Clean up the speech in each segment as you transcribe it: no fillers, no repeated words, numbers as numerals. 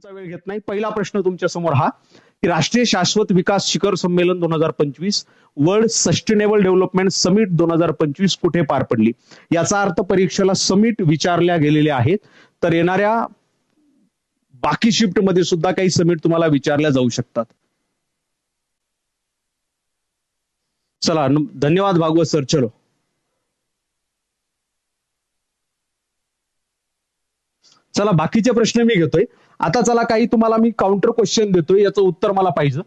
तुमचा वेळ घेत नाही. पहिला प्रश्न तुमच्या समोर हा की राष्ट्रीय शाश्वत विकास शिखर संमेलन 2025 वर्ल्ड सस्टेनेबल डेव्हलपमेंट समिट 2025 कुठे पार पडली. याचा अर्थ परीक्षेला समिट विचारल्या गेलेल्या आहेत. तर येणाऱ्या बाकी शिफ्ट मध्ये सुद्धा काही समिट तुम्हाला विचारल्या जाऊ शकतात. चला धन्यवाद भागवत सर. चलो चला बाकीचे प्रश्न मी घेतोय. आता चला काही तुम्हाला मी काउंटर क्वेश्चन देतोय, याचं उत्तर मला पाहिजे.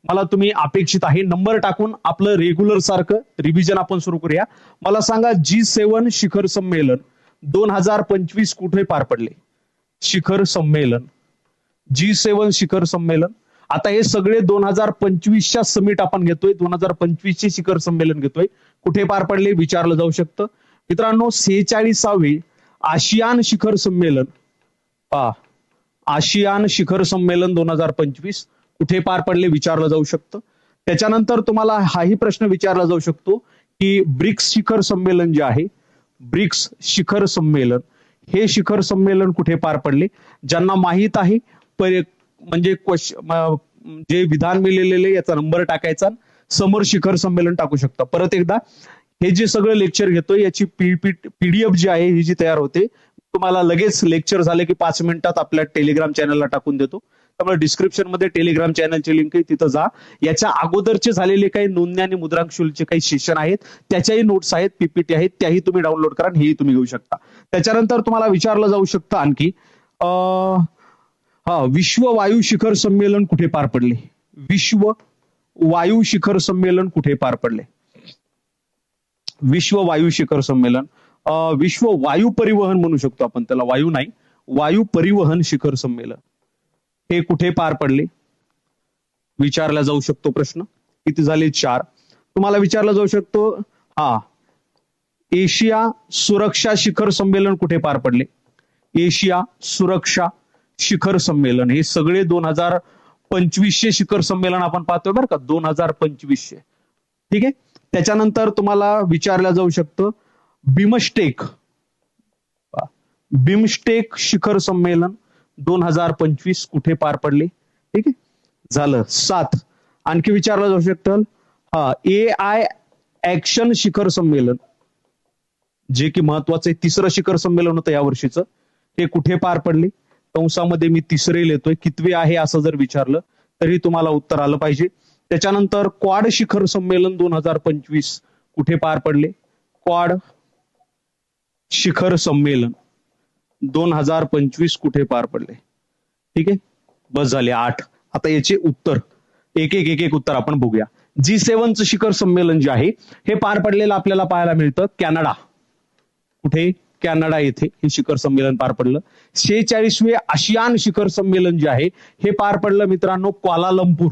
मला तुम्ही अपेक्षित आहे. नंबर टाकून आपलं रेग्युलर सारखं रिव्हिजन आपण सुरू करूया. मला सांगा G7 शिखर संमेलन 2025 कुठे पार पडले. शिखर संमेलन G7 शिखर संमेलन. आता हे सगळे 2025च्या समिट आपण घेतोय. 2025 चे शिखर संमेलन घेतोय. कुठे पार पडले विचारलं जाऊ शकतं. मित्रांनो 46वे आशियान शिखर संमेलन आशियान शिखर संमेलन 2025 कुठे पार पडले विचारलं जाऊ शकतं. त्याच्यानंतर तुम्हाला हाही प्रश्न विचारला जाऊ शकतो की ब्रिक्स शिखर संमेलन जे आहे, ब्रिक्स शिखर संमेलन, हे शिखर संमेलन कुठे पार पडले. ज्यांना माहीत आहे म्हणजे जे विधान मी लिहिलेले याचा नंबर टाकायचा, समोर शिखर संमेलन टाकू शकता. परत एकदा हे जे सगळं लेक्चर घेतोय याची पीडीएफ जी आहे ही जी तयार होते, तुम्हाला लगेच लेक्चर झाले की 5 मिनिटात आपल्या टेलिग्राम चॅनलला टाकून देतो. त्यामुळे डिस्क्रिप्शन मध्ये टेलिग्राम चॅनलची लिंक आहे, तिथं जा. याच्या अगोदरचे झालेले काही नोंदणी आणि मुद्रांक शुल्कचे काही सेशन आहेत, त्याच्याही नोट्स आहेत, पीपीटी आहेत, त्याही तुम्ही डाउनलोड करा, हेही तुम्ही घेऊ शकता. त्याच्यानंतर तुम्हाला विचारलं जाऊ शकतं आणखी विश्व वायू शिखर संमेलन कुठे पार पडले. विश्व वायू शिखर संमेलन कुठे पार पडले. विश्व वायू शिखर संमेलन, विश्व वायू परिवहन म्हणू शकतो आपण त्याला, वायू नाही, वायू परिवहन शिखर संमेलन हे कुठे पार पडले विचारला जाऊ शकतो प्रश्न. किती झाले 4. तुम्हाला विचारला जाऊ शकतो एशिया सुरक्षा शिखर संमेलन कुठे पार पडले. एशिया सुरक्षा शिखर संमेलन हे सगळे 2025 शिखर संमेलन आपण पाहतोय बरं का, 2025. ठीक आहे. त्याच्यानंतर तुम्हाला विचारलं जाऊ शकतं बिमस्टेक शिखर संमेलन 2025 कुठे पार पडले. ठीक आहे, झालं 7. आणखी विचारलं जाऊ शकतं AI ऍक्शन शिखर संमेलन, जे की महत्वाचं 3रं शिखर संमेलन होतं या वर्षीचं, हे कुठे पार पडले. कंसामध्ये मी 3रे लिहितोय, कितवे आहे असं जर विचारलं तरी तुम्हाला उत्तर आलं पाहिजे. त्याच्यानंतर क्वाड शिखर संमेलन 2025 कुठे पार पडले. क्वाड शिखर संमेलन 2025 कुठे पार पडले. ठीक आहे, बस झाले 8. आता याचे उत्तर एक एक उत्तर आपण बघूया. G7चं शिखर संमेलन जे आहे हे पार पडलेलं आपल्याला पाहायला मिळतं कॅनडा. कुठे, कॅनडा येथे हे शिखर संमेलन पार पडलं. 46वे आशियान शिखर संमेलन जे आहे हे पार पडलं मित्रांनो क्वालालंपूर.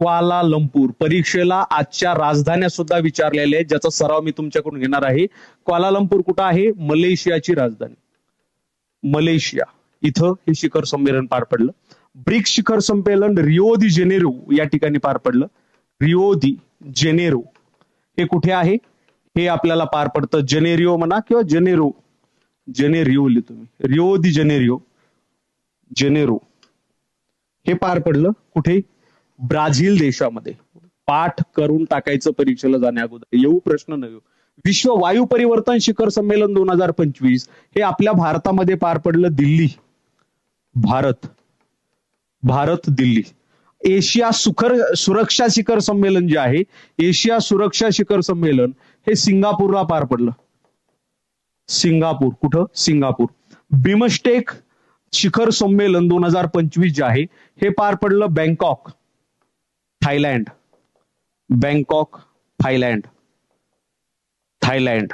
क्वालालंपूर परीक्षेला आजच्या राजधान्या सुद्धा विचारलेल्या आहेत, ज्याचा सराव मी तुमच्याकडून घेणार आहे. क्वालालंपूर कुठं आहे, मलेशियाची राजधानी, मलेशिया इथं हे शिखर संमेलन पार पडलं. ब्रिक्स शिखर संमेलन रिओ दी जेनेरो या ठिकाणी पार पडलं. रिओ दी जेनेरो हे कुठे आहे, हे आपल्याला पार पडतं. जेनेरिओ म्हणा किंवा जेनेरो, जेनेरिओ लिहितो मी, रिओ दी जेनेरिओ, जेनेरो हे पार पडलं कुठे, ब्राझील देशामध्ये. पाठ करून टाकायचं परीक्षेला जाण्या अगोदर, येऊ प्रश्न न येऊ. विश्व वायू परिवर्तन शिखर संमेलन 2025 हे आपल्या भारतामध्ये पार पडलं, दिल्ली, भारत दिल्ली. एशिया सुरक्षा शिखर संमेलन जे आहे, एशिया सुरक्षा शिखर संमेलन हे सिंगापूरला पार पडलं. सिंगापूर, कुठं, सिंगापूर. बिमस्टेक शिखर संमेलन 2025 जे आहे हे पार पडलं Bangkok, Thailand. Bangkok, Thailand, Thailand.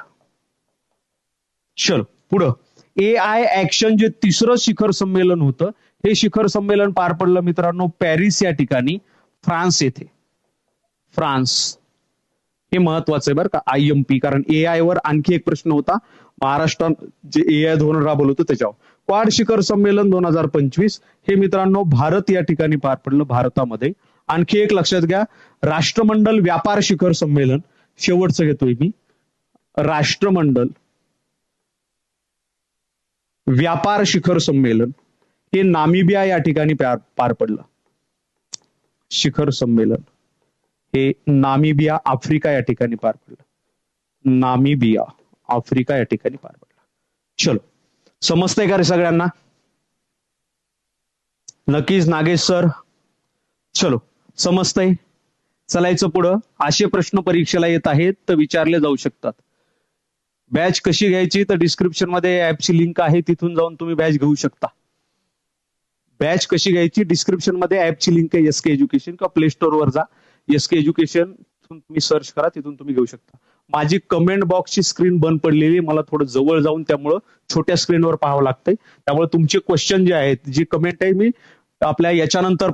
चल पुढं. AI ऍक्शन जे 3रं शिखर संमेलन होतं, हे शिखर संमेलन पार पडलं मित्रांनो पॅरिस या ठिकाणी, फ्रान्स येथे. फ्रान्स हे महत्वाचं आहे बरं का, IMP, कारण AI वर आणखी एक प्रश्न होता महाराष्ट्रात जे AI धोरण राबवलं होतं त्याच्यावर. क्वाड शिखर संमेलन 2025 हे मित्रांनो भारत या ठिकाणी पार पडलं, भारतामध्ये. आणखी एक लक्षात घ्या, राष्ट्रमंडल व्यापार शिखर संमेलन, शेवटचं घेतोय मी, राष्ट्रमंडल व्यापार शिखर संमेलन हे नामिबिया या ठिकाणी पार पडलं. शिखर संमेलन हे नामिबिया आफ्रिका या ठिकाणी पार पडलं. नामिबिया आफ्रिका या ठिकाणी पार पडलं. चलो, समजतंय का रे सगळ्यांना? नक्कीच नागेश सर. चलो, समजतंय. चलायचं पुढं. असे प्रश्न परीक्षेला येत आहेत तर विचारले जाऊ शकतात. बॅच कशी घ्यायची तर डिस्क्रिप्शन मध्ये ऍपची लिंक आहे, तिथून जाऊन तुम्ही बॅच घेऊ शकता. बॅच कशी घ्यायची डिस्क्रिप्शन मध्ये ऍपची लिंक आहे, एसके एज्युकेशन, किंवा प्ले स्टोर वर जा, एसके एज्युकेशन तुम्ही सर्च करा, तिथून तुम्ही घेऊ शकता. माझी कमेंट बॉक्सची स्क्रीन बंद पडलेली, मला थोडं जवळ जाऊन त्यामुळं छोट्या स्क्रीनवर पाहावं लागतंय. त्यामुळे तुमचे क्वेश्चन जे आहेत, जी कमेंट आहे, मी आपल्या याच्यानंतर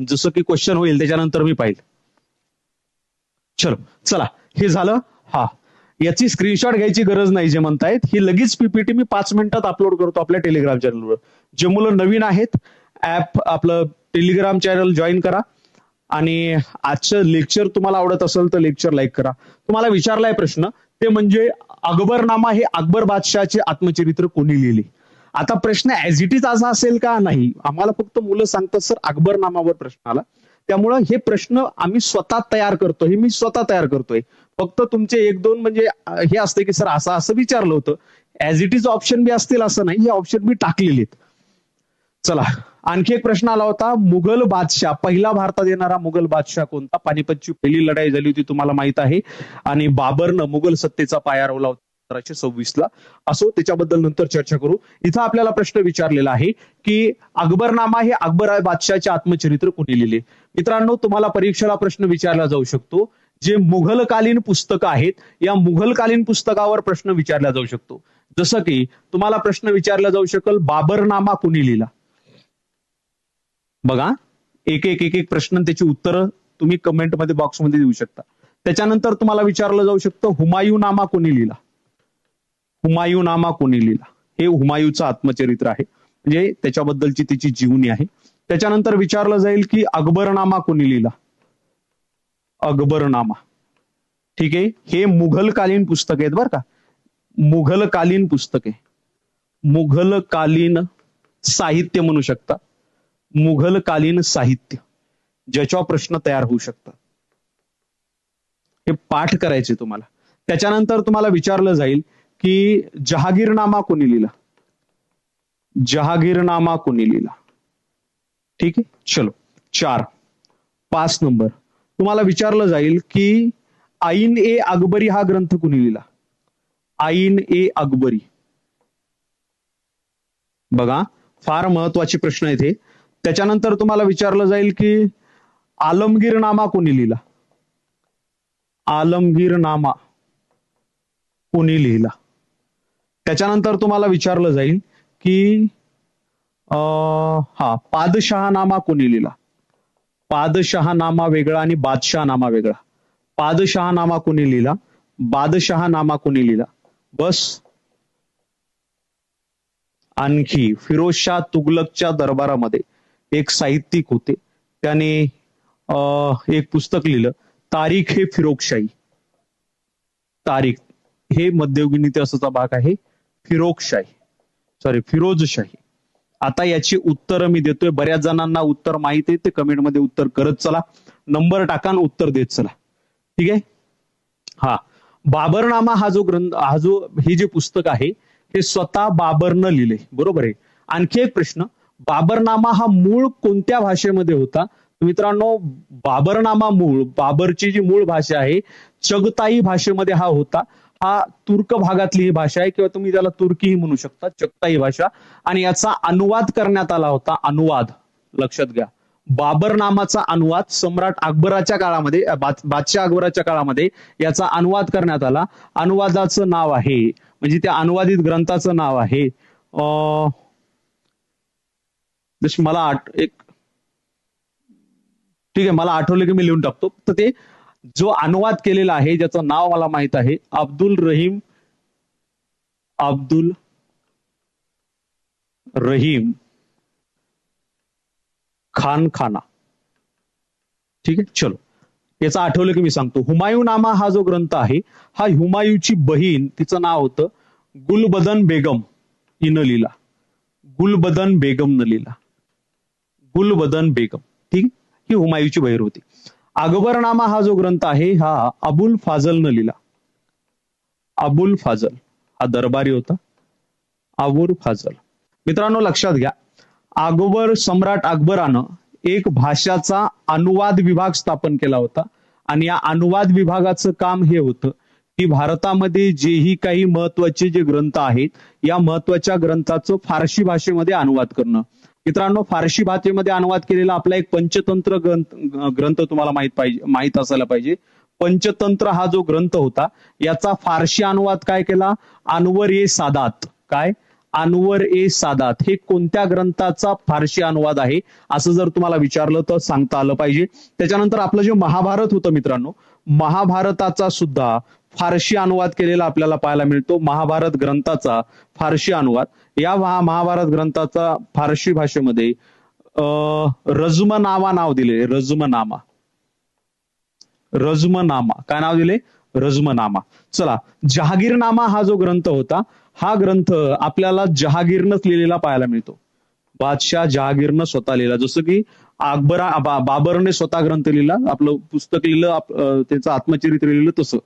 जसं की क्वेश्चन होईल त्याच्यानंतर मी पाहिल. चलो, चला, हे झालं. हा, याची स्क्रीनशॉट घ्यायची गरज नाही जे म्हणतायत. ही लगेच पीपीटी मी 5 मिनिटात अपलोड करतो आपल्या टेलिग्राम चॅनलवर. जे मुलं नवीन आहेत, ऍप आपलं टेलिग्राम चॅनल जॉईन करा. आणि आजचं लेक्चर तुम्हाला आवडत असेल तर लेक्चर लाईक करा. तुम्हाला विचारलाय प्रश्न, ते म्हणजे अकबरनामा हे अकबर बादशहाचे आत्मचरित्र कोणी लिहिले. आता प्रश्न ऍज इट इज असा असेल का? नाही. आम्हाला फक्त मुलं सांगतात सर अकबरनामावर प्रश्न आला, त्यामुळं हे प्रश्न आम्ही स्वतः तयार करतोय. हे मी स्वतः तयार करतोय. फक्त तुमचे 1-2 म्हणजे हे असते की सर असं विचारलं होतं. ऍज इट इज ऑप्शन बी असतील असं नाही, हे ऑप्शन बी टाकलेले आहेत. चला, आणखी एक प्रश्न आला होता. मुघल बादशाह, पहिला भारतात येणारा मुघल बादशाह कोणता? पानिपतची पहिली लढाई झाली होती, तुम्हाला माहित आहे. आणि बाबरनं मुघल सत्तेचा पाया रोवला होता 1726 ला. असो, त्याच्याबद्दल नंतर चर्चा करू. इथं आपल्याला प्रश्न विचारलेला आहे की अकबरनामा हे अकबर बादशाहचे आत्मचरित्र कोणी लिहिले. मित्रांनो, तुम्हाला परीक्षेला प्रश्न विचारला जाऊ शकतो. जे मुघलकालीन पुस्तकं आहेत, या मुघलकालीन पुस्तकावर प्रश्न विचारला जाऊ शकतो. जसं की तुम्हाला प्रश्न विचारला जाऊ शकेल, बाबरनामा कोणी लिहिला? बघा, एक एक प्रश्न, त्याची उत्तरं तुम्ही कमेंटमध्ये बॉक्समध्ये देऊ शकता. त्याच्यानंतर तुम्हाला विचारलं जाऊ शकतं, हुमायूनामा कोणी लिहिला? हुमायूनामा कोणी लिहिला? हे हुमायूचं आत्मचरित्र आहे, म्हणजे त्याच्याबद्दलची त्याची जीवनी आहे. त्याच्यानंतर विचारलं जाईल की अकबरनामा कोणी लिहिला? अकबरनामा. ठीक आहे, हे मुघलकालीन पुस्तक आहेत बरं का. मुघलकालीन पुस्तक आहे, मुघलकालीन साहित्य म्हणू शकता. मुघलकालीन साहित्य ज्याच्यावर प्रश्न तयार होऊ शकतात, हे पाठ करायचे तुम्हाला. त्याच्यानंतर तुम्हाला विचारलं जाईल की जहागीरनामा कोणी लिहिला? जहागीरनामा कोणी लिहिला? ठीक आहे, चलो. 5 नंबर तुम्हाला विचारलं जाईल की आईन ए अकबरी हा ग्रंथ कोणी लिहिला? आईन ए अकबरी. बघा, फार महत्वाचे प्रश्न आहेत हे. त्याच्यानंतर तुम्हाला विचारलं जाईल की आलमगीरनामा कोणी लिहिला? आलमगीरनामा कोणी लिहिला? त्याच्यानंतर तुम्हाला विचारलं जाईल की पादशहानामा कोणी लिहिला? पादशहानामा वेगळा आणि बादशहानामा वेगळा. पादशहानामा कोणी लिहिला? बादशहानामा कोणी लिहिला? बस. आणखी फिरोजशाह तुगलकच्या दरबारामध्ये एक साहित्यिक होते, त्याने एक पुस्तक लिहिलं, तारीख हे फिरोजशाही. तारीख हे मध्ययुगीन इतिहासाचा भाग आहे. फिरोजशाही. आता याची उत्तर मी देतोय. बऱ्याच जणांना उत्तर माहिती आहे, ते कमेंटमध्ये उत्तर करत चला. नंबर टाका, उत्तर देत चला. ठीक आहे. हा, बाबरनामा हा जो ग्रंथ, हे जे पुस्तक आहे, हे स्वतः बाबरनं लिहिले. बरोबर आहे. आणखी एक प्रश्न, बाबरनामा हा मूळ कोणत्या भाषेमध्ये होता? मित्रांनो, बाबरनामा बाबरची जी मूळ भाषा आहे, चगताई भाषेमध्ये हा होता. हा तुर्क भागातली ही भाषा आहे, किंवा तुम्ही त्याला तुर्कीही म्हणू शकता, चगताई भाषा. आणि याचा अनुवाद करण्यात आला होता. अनुवाद लक्षात घ्या, बाबरनामाचा अनुवाद सम्राट अकबराच्या काळामध्ये, बादशाह अकबराच्या काळामध्ये याचा अनुवाद करण्यात आला. अनुवादाचं नाव आहे, म्हणजे त्या अनुवादित ग्रंथाचं नाव आहे, मला ठीक आहे, मला आठवलं की मी लिहून टाकतो. तर ते जो अनुवाद केलेला आहे, ज्याचं नाव मला माहित आहे, अब्दुल रहीम खाना. ठीक आहे, चलो. याचं आठवलं की मी सांगतो. हुमायूनामा हा जो ग्रंथ आहे, हा हुमायूची बहीण, तिचं नाव होतं गुलबदन बेगम, हिनं लिहिला. गुलबदन बेगम न लिहिला. गुलबदन बेगम, ठीक, ही हुमायूंची बहीर होती. अकबरनामा हा जो ग्रंथ आहे हा अबुल फाजल न लिहिला. अबुल फाजल हा दरबारी होता. अबुल फाजल. मित्रांनो लक्षात घ्या, सम्राट अकबरानं एक भाषाचा अनुवाद विभाग स्थापन केला होता आणि या अनुवाद विभागाचं काम हे होतं की भारतामध्ये जेही काही महत्वाचे जे ग्रंथ आहेत या महत्वाच्या ग्रंथाचं फारसी भाषेमध्ये अनुवाद करणं. मित्रांनो फारसी भाषेमध्ये अनुवाद केलेला आपला एक पंचतंत्र ग्रंथ तुम्हाला माहित असायला पाहिजे. पंचतंत्र हा जो ग्रंथ होता याचा फारसी अनुवाद काय केला? अनवर ए सादात. काय? अनवर ए सादात. हे कोणत्या ग्रंथाचा फारसी अनुवाद आहे असं जर तुम्हाला विचारलं तर सांगता आलं पाहिजे. त्याच्यानंतर आपलं जे महाभारत होतं मित्रांनो, महाभारताचा सुद्धा फारसी अनुवाद केलेला आपल्याला पाहायला मिळतो. महाभारत ग्रंथाचा फारसी अनुवाद, या महाभारत ग्रंथाचा फारसी भाषेमध्ये रजमनामा नाव दिले. रजमनामा. रजमनामा काय नाव दिले? रजमनामा. चला, जहागीरनामा हा जो ग्रंथ होता हा ग्रंथ आपल्याला जहागीरनंच लिहिलेला पाहायला मिळतो. बादशाह जहागीरनं स्वतः लिहिला. जसं की बाबरने स्वतः ग्रंथ लिहिला, आपलं पुस्तक लिहिलं, त्याचं आत्मचरित्र लिहिलं तसं.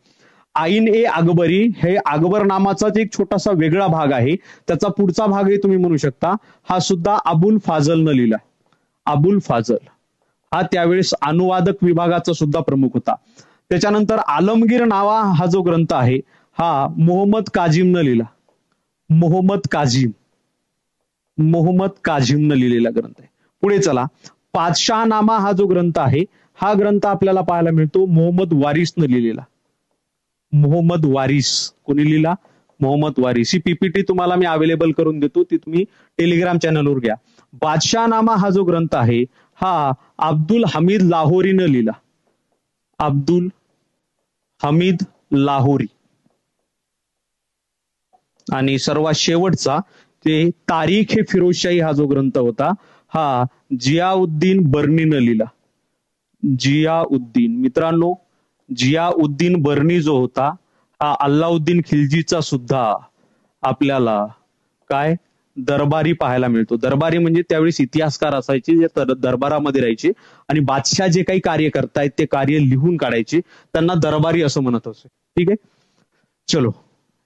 आईन ए अकबरी हे अकबर नामाचाच एक छोटासा वेगळा भाग आहे. त्याचा पुढचा भाग हे तुम्ही म्हणू शकता हा सुद्धा अबुल फाजल न लिहिला. अबुल फाजल हा त्यावेळेस अनुवादक विभागाचा सुद्धा प्रमुख होता. त्याच्यानंतर आलमगीर नावा हा जो ग्रंथ आहे हा मोहम्मद काझीम न लिहिला. मोहम्मद काझीम. मोहम्मद काझीम न लिहिलेला ग्रंथ आहे. पुढे चला, पादशाहनामा हा जो ग्रंथ आहे हा ग्रंथ आपल्याला पाहायला मिळतो मोहम्मद वारिस न लिहिलेला. मोहम्मद वारिस. कोणी लिहिला? मोहम्मद वारिस. ही पीपीटी तुम्हाला मी अवेलेबल करून देतो, ती तुम्ही टेलिग्राम चॅनलवर घ्या. बादशाहनामा हा जो ग्रंथ आहे हा अब्दुल हमीद लाहोरीनं लिहिला. अब्दुल हमीद लाहोरी. आणि सर्वात शेवटचा ते तारीख ए फिरोजशाही हा जो ग्रंथ होता हा जियाउद्दीन बर्नीनं लिहिला. जियाउद्दीन. मित्रांनो जियाउद्दीन बर्नी जो होता हा अल्लाउद्दीन खिलजीचा सुद्धा आपल्याला काय दरबारी पाहायला मिळतो. दरबारी म्हणजे त्यावेळेस इतिहासकार असायचे जे दरबारामध्ये राहायचे आणि बादशाह जे काही कार्य करतायत ते कार्य लिहून काढायचे, त्यांना दरबारी असं म्हणत असे. ठीक आहे, चलो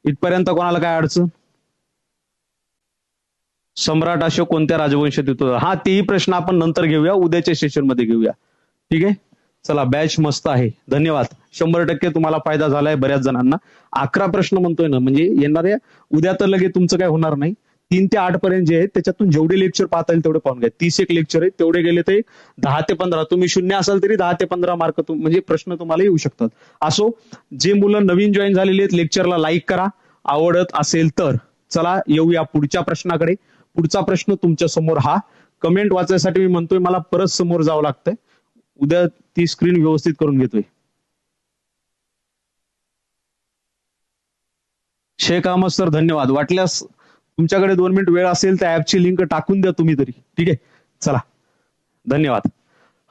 इथपर्यंत कोणाला काय अडचण? सम्राट अशोक कोणत्या राजवंशात येतो? हा, तेही प्रश्न आपण नंतर घेऊया, उद्याच्या सेशन मध्ये घेऊया. ठीक आहे, चला बॅच मस्त आहे. धन्यवाद. 100% तुम्हाला फायदा झालाय बऱ्याच जणांना. 11 प्रश्न म्हणतोय ना, म्हणजे येणाऱ्या उद्या तर लगेच तुमचं काय होणार नाही. 3 ते 8 पर्यंत जे आहेत त्याच्यातून जेवढे लेक्चर पाहता येईल तेवढे पाहून घ्या. 30 एक लेक्चर आहेत, तेवढे गेले ते 10 ते 15. तुम्ही शून्य असाल तरी 10 ते 15 मार्क म्हणजे प्रश्न तुम्हाला येऊ शकतात. असो, जे मुलं नवीन जॉईन झालेले आहेत लेक्चरला लाईक करा आवडत असेल तर. चला येऊया पुढच्या प्रश्नाकडे. पुढचा प्रश्न तुमच्या समोर हा. कमेंट वाचायसाठी मी म्हणतोय मला परत समोर जावं लागतंय. उद्या ती स्क्रीन व्यवस्थित करून घेतोय. शेख अहमद सर धन्यवाद. वाटल्यास तुमच्याकडे 2 मिनिट वेळ असेल तर ऍपची लिंक टाकून द्या तुम्ही तरी. ठीक आहे, चला धन्यवाद.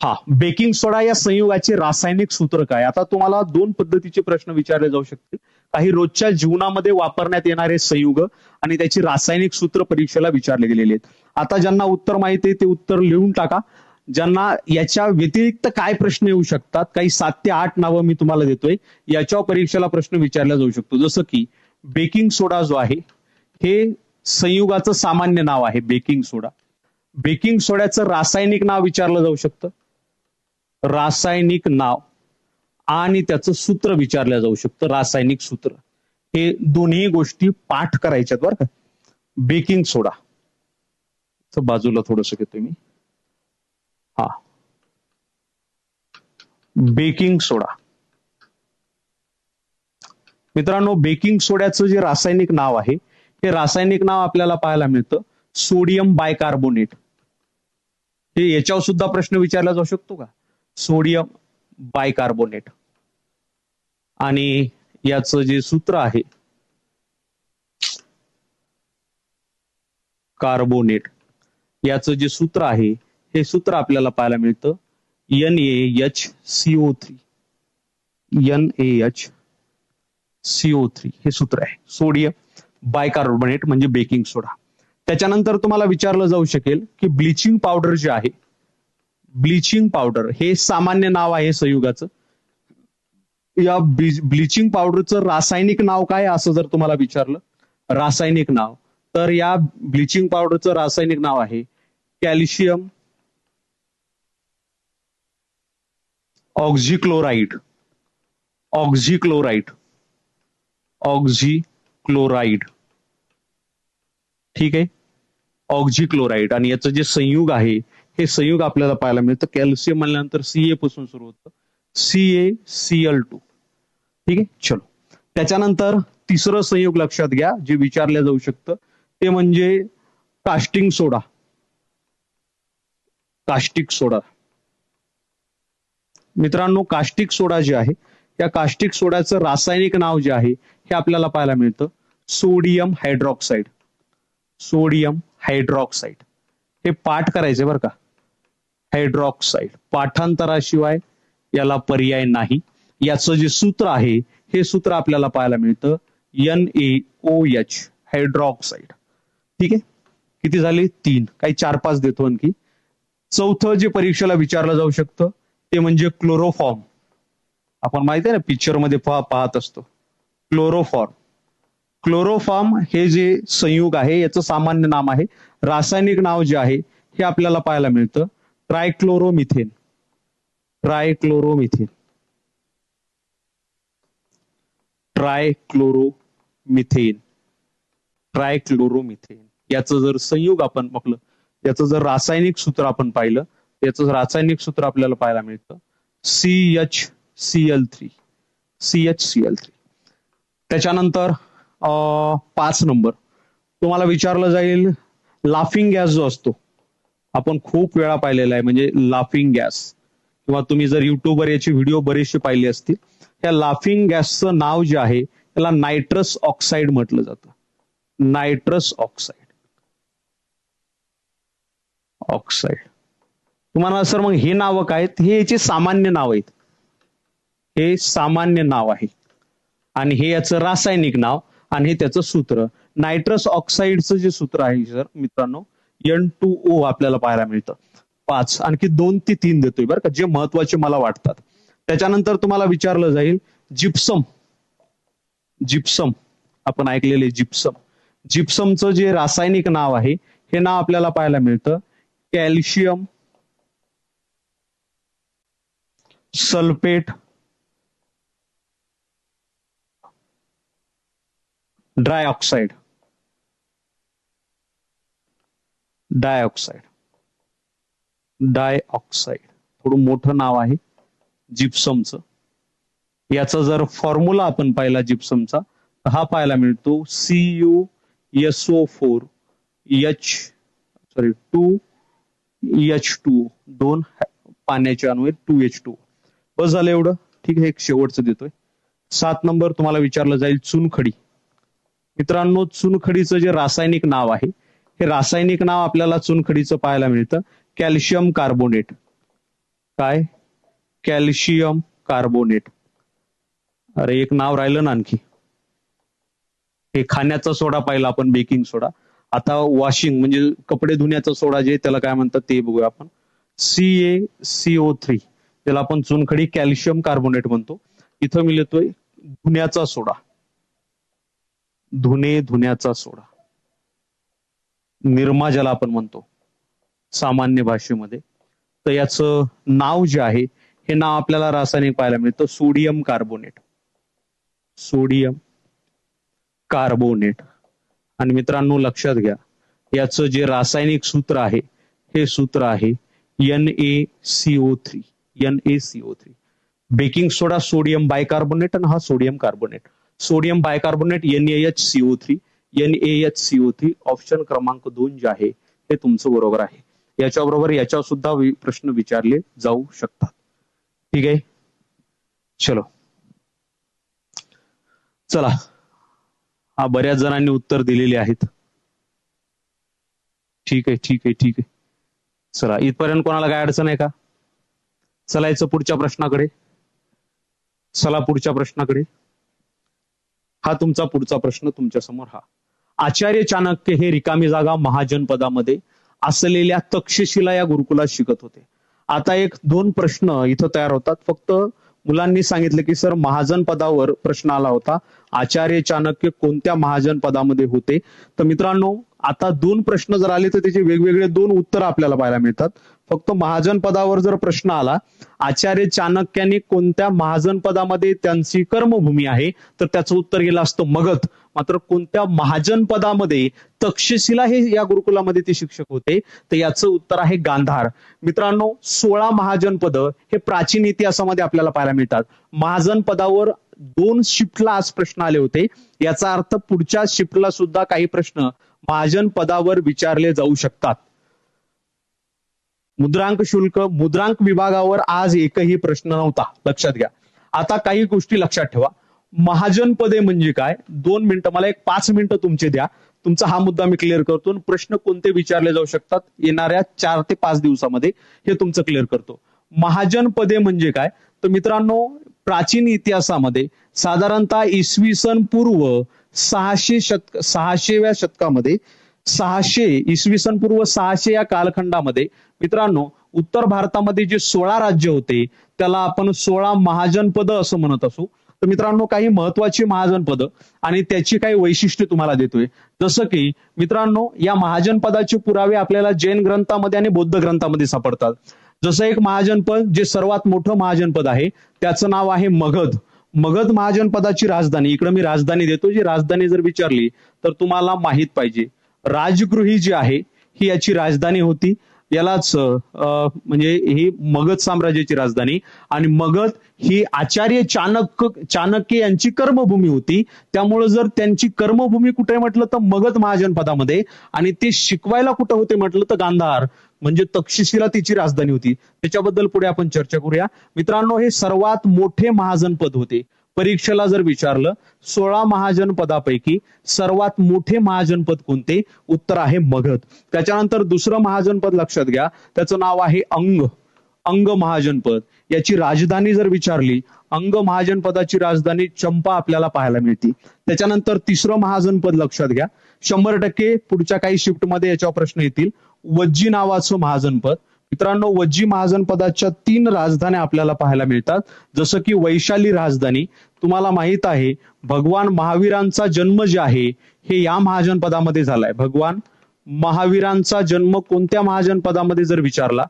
हा, बेकिंग सोडा या संयुगाचे रासायनिक सूत्र काय? आता तुम्हाला 2 पद्धतीचे प्रश्न विचारले जाऊ शकतील. काही रोजच्या जीवनामध्ये वापरण्यात येणारे संयुग आणि त्याची रासायनिक सूत्र परीक्षेला विचारले गेलेले आहेत. आता ज्यांना उत्तर माहिती आहे ते उत्तर लिहून टाका. ज्यांना याच्या व्यतिरिक्त काय प्रश्न येऊ शकतात, काही 7 ते 8 नावं मी तुम्हाला देतोय, याच्यावर परीक्षेला प्रश्न विचारला जाऊ शकतो. जसं की बेकिंग सोडा जो आहे हे संयुगाचं सामान्य नाव आहे. बेकिंग सोडा. बेकिंग सोड्याचं रासायनिक नाव विचारलं जाऊ शकतं. रासायनिक नाव आणि त्याचं सूत्र विचारलं जाऊ शकतं. रासायनिक सूत्र. हे दोन्ही गोष्टी पाठ करायच्यात बरं का. बेकिंग सोडा बाजूला थोडंसं घेतोय मी. हा, बेकिंग सोडा. मित्रांनो बेकिंग सोड्याचं जे रासायनिक नाव आहे हे रासायनिक नाव आपल्याला पाहायला मिळतं सोडियम बायकार्बोनेट. हे याच्यावर सुद्धा प्रश्न विचारला जाऊ शकतो का? Sodium bicarbonate. आणि याचं जे सूत्र आहे कार्बोनेट, याचं जे सूत्र आहे हे सूत्र आपल्याला पाहायला मिळतं NaHCO3. NaHCO3 हे सूत्र आहे. सोडियम बायकार्बोनेट म्हणजे बेकिंग सोडा. त्याच्यानंतर तुम्हाला विचारलं जाऊ शकेल की ब्लिचिंग पावडर जे आहे, ब्लिचिंग पावडर हे सामान्य नाव आहे संयुगाचं. या ब्लिचिंग पावडरचं रासायनिक नाव काय असं जर तुम्हाला विचारलं, रासायनिक नाव, तर या ब्लिचिंग पावडरचं रासायनिक नाव आहे कॅल्शियम ऑक्झिक्लोराइड. ऑक्झिक्लोराइड, ऑक्झिक्लोराइड. ठीक आहे, ऑक्झिक्लोराइड. आणि याचं जे संयुग आहे हे संयुग आपल्याला पाहायला मिळतं. कॅल्शियम म्हणल्यानंतर सीए पासून सुरू होतं, CaCl2. ठीक आहे, चलो. त्याच्यानंतर तिसरं संयुग लक्षात घ्या जे विचारलं जाऊ शकतं, ते म्हणजे कास्टिंग सोडा. कास्टिक सोडा. मित्रांनो, कास्टिक सोडा जे आहे, या कास्टिक सोड्याचं रासायनिक नाव जे आहे हे आपल्याला पाहायला मिळतं सोडियम हायड्रॉक्साईड. Sodium hydroxide. हे पाठ करायचे बरं का, हायड्रॉक्साईड. पाठांतराशिवाय याला पर्याय नाही. याचं जे सूत्र आहे हे सूत्र आपल्याला पाहायला मिळतं NaOH, हायड्रॉक्साईड. ठीक आहे, किती झाले? 3. काही 4-5 देतो आणखी. चौथं जे परीक्षेला विचारलं जाऊ शकतं ते म्हणजे क्लोरोफॉर्म. आपण माहिती आहे ना, पिक्चर मध्ये पाहत असतो क्लोरोफॉर्म. क्लोरोफॉर्म हे जे संयुग आहे याचं सामान्य नाम आहे, रासायनिक नाव जे आहे हे आपल्याला पाहायला मिळतं ट्रायक्लोरोमिथेन. ट्रायक्लोरोमिथेन. ट्रायक्लोरोमिथेन. ट्रायक्लोरोमिथेन याचं जर संयुग आपण बघलं, याचं जर रासायनिक सूत्र आपण पाहिलं, याचं रासायनिक सूत्र आपल्याला पाहायला मिळतं CHCl3. CHCl3. त्याच्यानंतर 5 नंबर तुम्हाला विचारलं जाईल लाफिंग गॅस जो असतो, आपण खूप वेळा पाहिलेला आहे, म्हणजे लाफिंग गॅस, किंवा तुम्ही जर युट्यूबवर याचे व्हिडिओ बरेचसे पाहिले असतील. त्या लाफिंग गॅसचं नाव जे आहे त्याला नायट्रस ऑक्साईड म्हटलं जातं. Nitrous oxide. ऑक्साईड. तुम्हाला सर मग हे नावं काय आहेत? हे याचे सामान्य नाव आहेत. हे सामान्य नाव आहे आणि हे याचं रासायनिक नाव आणि हे त्याचं सूत्र. नायट्रस ऑक्साईडचं जे सूत्र आहे सर मित्रांनो, N2O आपल्याला पाहायला मिळतं. 5. आणखी 2 ते 3 देतोय बरं का, जे महत्वाचे मला वाटतात. त्याच्यानंतर तुम्हाला विचारलं जाईल जिप्सम. जिप्सम आपण ऐकलेले जिप्सम. जिप्समचं जे रासायनिक नाव आहे हे नाव आपल्याला पाहायला मिळतं calcium sulphate dioxide. Dioxide. Dioxide थोडं मोठं नाव आहे जिप्समचं. याचा जर फॉर्म्युला आपण पाहिला जिप्समचा, हा पाहायला मिळतो CuSO4H 2 पाण्याचे अणू आहेत 2H2. बस झालं एवढं. ठीक आहे, एक शेवटचं देतोय. 7 नंबर तुम्हाला विचारलं जाईल चुनखडी. मित्रांनो, चुनखडीचं जे रासायनिक नाव आहे हे रासायनिक नाव आपल्याला चुनखडीचं पाहायला मिळतं कॅल्शियम कार्बोनेट. काय? Calcium carbonate. अरे एक नाव राहिलं ना आणखी, हे खाण्याचा सोडा पाहिला आपण, बेकिंग सोडा. आता वॉशिंग म्हणजे कपडे धुण्याचा सोडा जे त्याला काय म्हणतात ते बघूया आपण. CaCO3 त्याला आपण चुनखडी कॅल्शियम कार्बोनेट म्हणतो. इथं मी लिहितोय धुण्याचा सोडा. धुण्याचा सोडा, निरमा ज्याला आपण म्हणतो सामान्य भाषेमध्ये. तर याचं नाव जे आहे हे नाव आपल्याला रासायनिक पाहायला मिळतं सोडियम कार्बोनेट. Sodium carbonate. आणि मित्रांनो लक्षात घ्या, याचं जे रासायनिक सूत्र आहे हे सूत्र आहे NaCO3. NaCO3. बेकिंग सोडा सोडियम बायकार्बोनेट आणि हा sodium carbonate. Sodium bicarbonate NaHCO3. NaHCO3 option क्रमांक 2 जे आहे ते तुमचं बरोबर आहे. याच्याबरोबर याच्यावर सुद्धा प्रश्न विचारले जाऊ शकतात. ठीक आहे, चलो. चला, हा बऱ्याच जणांनी उत्तर दिलेले आहेत. ठीक आहे ठीक आहे ठीक आहे. चला, इथपर्यंत कोणाला काय अडचण आहे का? चलायचं पुढच्या प्रश्नाकडे. चला पुढच्या प्रश्नाकडे. हा तुमचा पुढचा प्रश्न तुमच्या समोर. हा आचार्य चाणक्य हे रिकामी जागा महाजनपदामध्ये असलेल्या तक्षशिला या गुरुकुलात शिकत होते. आता एक दोन प्रश्न इथं तयार होतात. फक्त मुलांनी सांगितलं की सर महाजन पदावर प्रश्न आला होता, आचार्य चाणक्य कोणत्या महाजन पदामध्ये होते. तर मित्रांनो आता दोन प्रश्न जर आले तर त्याचे वेगवेगळे दोन उत्तर आपल्याला पाहायला मिळतात. फक्त महाजन पदावर जर प्रश्न आला, आचार्य चाणक्यांनी कोणत्या महाजन पदामध्ये त्यांची कर्मभूमी आहे, तर त्याचं उत्तर गेलं असतं मगध. मात्र कोणत्या महाजन पदामध्ये तक्षशिला हे या गुरुकुलामध्ये ते शिक्षक होते, तर याचं उत्तर आहे गांधार. मित्रांनो 16 महाजन पद हे प्राचीन इतिहासामध्ये आपल्याला पाहायला मिळतात. महाजन पदावर दोन शिफ्टला आज प्रश्न आले होते. याचा अर्थ पुढच्या शिफ्टला सुद्धा काही प्रश्न महाजन पदावर विचारले जाऊ शकतात. मुद्रांक शुल्क, मुद्रांक विभागावर आज एकही प्रश्न नव्हता, लक्षात घ्या. आता काही गोष्टी लक्षात ठेवा. महाजन पदे म्हणजे काय, 2 मिनिटं, मला एक 5 मिनिटं तुमचे द्या. तुमचा हा मुद्दा मी क्लिअर करतो. प्रश्न कोणते विचारले जाऊ शकतात येणाऱ्या 4 ते 5 दिवसामध्ये हे तुमचं क्लिअर करतो. महाजन पदे म्हणजे काय, तर मित्रांनो प्राचीन इतिहासामध्ये साधारणतः इसवी सन पूर्व 600व्या शतकामध्ये 600 इसवी सन पूर्व 600 या कालखंडामध्ये मित्रांनो उत्तर भारतामध्ये जे 16 राज्य होते त्याला आपण 16 महाजनपद असं म्हणत असू. तर मित्रांनो काही महत्वाची महाजनपद आणि त्याची काही वैशिष्ट्ये तुम्हाला देतोय. जसं की मित्रांनो या महाजनपदाचे पुरावे आपल्याला जैन ग्रंथामध्ये आणि बौद्ध ग्रंथामध्ये सापडतात. जसं एक महाजनपद जे सर्वात मोठं महाजनपद आहे त्याचं नाव आहे मगध. मगध महाजनपदाची राजधानी, इकडे मी राजधानी देतो, जी राजधानी जर विचारली तर तुम्हाला माहित पाहिजे राजगृही जी आहे ही याची राजधानी होती. यालाच म्हणजे ही मगध साम्राज्याची राजधानी. आणि मगध ही आचार्य चाणक्य यांची कर्मभूमी होती. त्यामुळे जर त्यांची कर्मभूमी कुठे म्हटलं तर मगध महाजनपदामध्ये, आणि ते शिकवायला कुठे होते म्हटलं तर गांधार म्हणजे तक्षशिला तिची राजधानी होती. त्याच्याबद्दल पुढे आपण चर्चा करूया. मित्रांनो हे सर्वात मोठे महाजनपद होते. परीक्षेला जर विचारलं 16 महाजनपदापैकी सर्वात मोठे महाजनपद कोणते, उत्तर आहे मगध. त्याच्यानंतर दुसरं महाजनपद लक्षात घ्या, त्याचं नाव आहे अंग महाजनपद. याची राजधानी जर विचारली, अंग महाजनपदाची राजधानी चंपा आपल्याला पाहायला मिळते. त्याच्यानंतर तिसरं महाजनपद लक्षात घ्या, 100% पुढच्या काही शिफ्टमध्ये याच्यावर प्रश्न येतील, वज्जी नावाचं महाजनपद. मित्रांनो वज्जी महाजनपदाच्या 3 राजधान्या आपल्याला पाहायला मिळतात. जसं की वैशाली राजधानी, तुम्हाला माहित आहे भगवान महावीरांचा जन्म जे आहे हे या महाजनपदामध्ये झालाय. भगवान महावीरांचा जन्म कोणत्या महाजनपदामध्ये जर विचारला,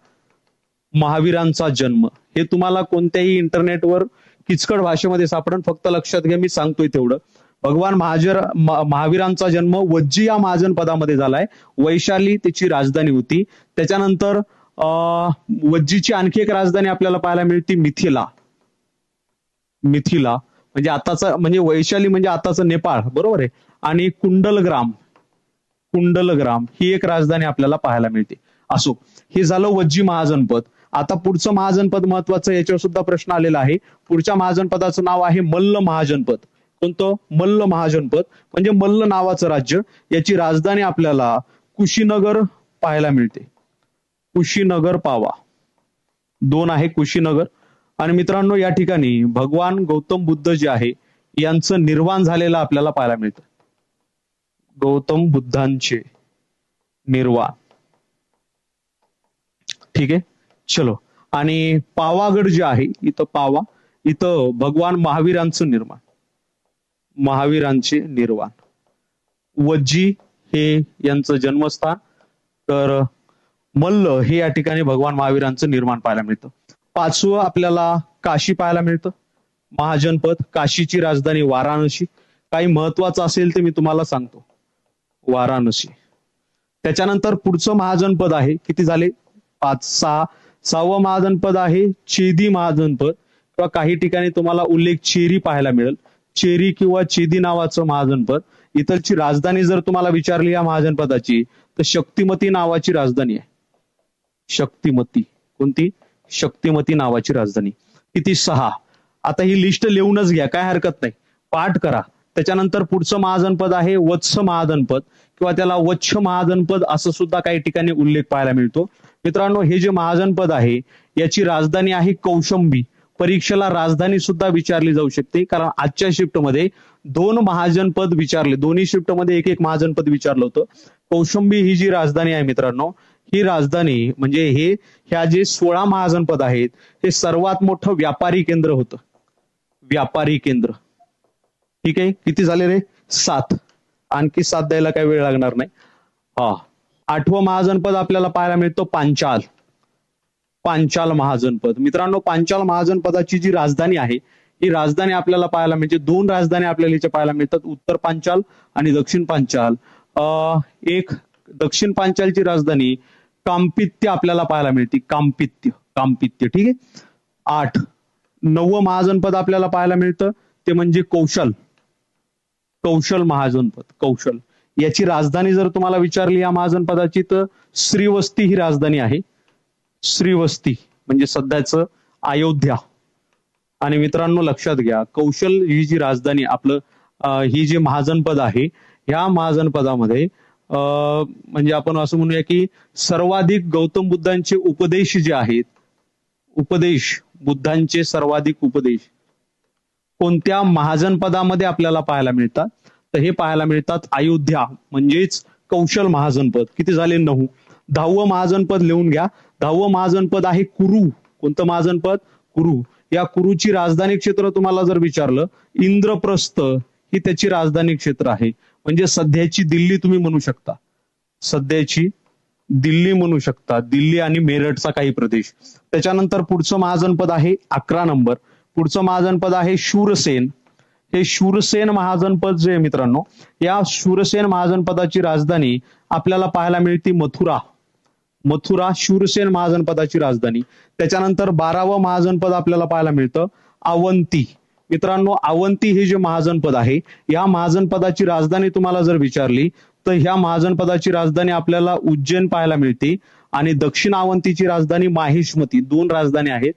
महावीरांचा जन्म हे तुम्हाला कोणत्याही इंटरनेटवर किचकट भाषेमध्ये सापडेल. फक्त लक्षात घ्या मी सांगतोय तेवढं. भगवान महावीरांचा जन्म वज्जी या महाजनपदामध्ये झालाय. वैशाली त्याची राजधानी होती. त्याच्यानंतर वज्जीची आणखी एक राजधानी आपल्याला पाहायला मिळते मिथिला. म्हणजे आताचा म्हणजे वैशाली म्हणजे आताचं नेपाळ, बरोबर आहे. आणि कुंडलग्राम ही एक राजधानी आपल्याला पाहायला मिळते. असो, हे झालं वज्जी महाजनपद. आता पुढचं महाजनपद महत्वाचं, याच्यावर सुद्धा प्रश्न आलेला आहे. पुढच्या महाजनपदाचं नाव आहे मल्ल महाजनपद. कोणतं, मल्ल महाजनपद म्हणजे मल्ल नावाचं राज्य. याची राजधानी आपल्याला कुशीनगर पाहायला मिळते. कुशीनगर पावा 2 आहे कुशीनगर. आणि मित्रांनो या ठिकाणी भगवान गौतम बुद्ध जे आहे यांचं निर्वाण झालेलं आपल्याला पाहायला मिळतं. गौतम बुद्धांचे निर्वाण, ठीक आहे. चलो, आणि पावागड जे आहे इथं भगवान महावीरांचं निर्वाण. वज्जी हे यांचं जन्मस्थान. तर मल्ल हे या ठिकाणी भगवान महावीरांचं निर्माण पाहायला मिळतं. 5वं आपल्याला काशी पाहायला मिळतं महाजनपद. काशीची राजधानी वाराणसी. काही महत्वाचं असेल ते मी तुम्हाला सांगतो, वाराणसी. त्याच्यानंतर पुढचं महाजनपद आहे, किती झाले 5, 6वं महाजनपद आहे चेदी महाजनपद, किंवा काही ठिकाणी तुम्हाला उल्लेख चेरी पाहायला मिळेल. चेरी किंवा चेदी नावाचं महाजनपद. इथलची राजधानी जर तुम्हाला विचारली या महाजनपदाची तर शक्तिमती नावाची राजधानी आहे. शक्तिमती, कोणती, शक्तिमती नावाची राजधानी. किती 6. आता ही लिस्ट लिहूनच घ्या, काय हरकत नाही, पाठ करा. त्याच्यानंतर पुढचं महाजनपद आहे वत्स महाजनपद, किंवा त्याला वच्छ महाजनपद असं सुद्धा काही ठिकाणी उल्लेख पाहायला मिळतो. मित्रांनो हे जे महाजनपद आहे याची राजधानी आहे कौशंबी. परीक्षेला राजधानी सुद्धा विचारली जाऊ शकते, कारण आजच्या शिफ्टमध्ये 2 महाजनपद विचारले, दोन्ही शिफ्टमध्ये एक महाजनपद विचारलं होतं. कौशांबी ही जी राजधानी आहे मित्रांनो, ही राजधानी म्हणजे ह्या जे 16 महाजनपद आहेत, हे सर्वात मोठं व्यापारी केंद्र होतं. व्यापारी केंद्र. ठीक आहे, किती झाले रे? 7. आणखी 7 द्यायला काही वेळ लागणार नाही. 8वं महाजनपद आपल्याला पाहायला मिळतं पांचाल. पांचाल महाजनपद. मित्रांनो, पांचाल महाजनपदाची जी राजधानी आहे, ही राजधानी आपल्याला पाहायला मिळते. 2 राजधानी आपल्याला इथे पाहायला मिळतात, उत्तर पांचाल आणि दक्षिण पांचाल. एक दक्षिण पांचालची राजधानी कांपित्य आपल्याला पाहायला मिळते. कांपित्य. ठीक आहे. 8. 9वं महाजनपद आपल्याला पाहायला मिळतं, ते म्हणजे कौशल. कौशल महाजनपद. कौशल. याची राजधानी जर तुम्हाला विचारली या महाजनपदाची, तर श्रीवस्ती ही राजधानी आहे. श्रीवस्ती म्हणजे सध्याचं अयोध्या. आणि मित्रांनो लक्षात घ्या, कौशल ही जी राजधानी ही जी महाजनपद आहे, ह्या महाजनपदामध्ये म्हणजे आपण असं म्हणूया की सर्वाधिक गौतम बुद्धांचे उपदेश जे आहेत, बुद्धांचे सर्वाधिक उपदेश कोणत्या महाजनपदामध्ये आपल्याला पाहायला मिळतात? तर हे पाहायला मिळतात अयोध्या म्हणजेच कौशल महाजनपद. किती झाले? 9. 10वं महाजनपद लिहून घ्या. 10वं महाजनपद आहे कुरु. कोणतं महाजनपद? कुरु. या कुरुची राजधानी क्षेत्र तुम्हाला जर विचारलं, इंद्रप्रस्थ ही त्याची राजधानी क्षेत्र आहे. म्हणजे सध्याची दिल्ली तुम्ही म्हणू शकता. सध्याची दिल्ली म्हणू शकता. दिल्ली आणि मेरठचा काही प्रदेश. त्याच्यानंतर पुढचं महाजनपद आहे 11 नंबर. पुढचं महाजनपद आहे शूरसेन. हे शूरसेन महाजनपद जे आहे मित्रांनो, या शूरसेन महाजनपदाची राजधानी आपल्याला पाहायला मिळते मथुरा. मथुरा शूरसेन महाजनपदाची राजधानी. त्याच्यानंतर 12वं महाजनपद आपल्याला पाहायला मिळतं अवंती. मित्रांनो, अवंती हे जे महाजनपद आहे, या महाजनपदाची राजधानी तुम्हाला जर विचारली, तर ह्या महाजनपदाची राजधानी आपल्याला उज्जैन पाहायला मिळते. आणि दक्षिण अवंतीची राजधानी माहिष्मती. 2 राजधानी आहेत.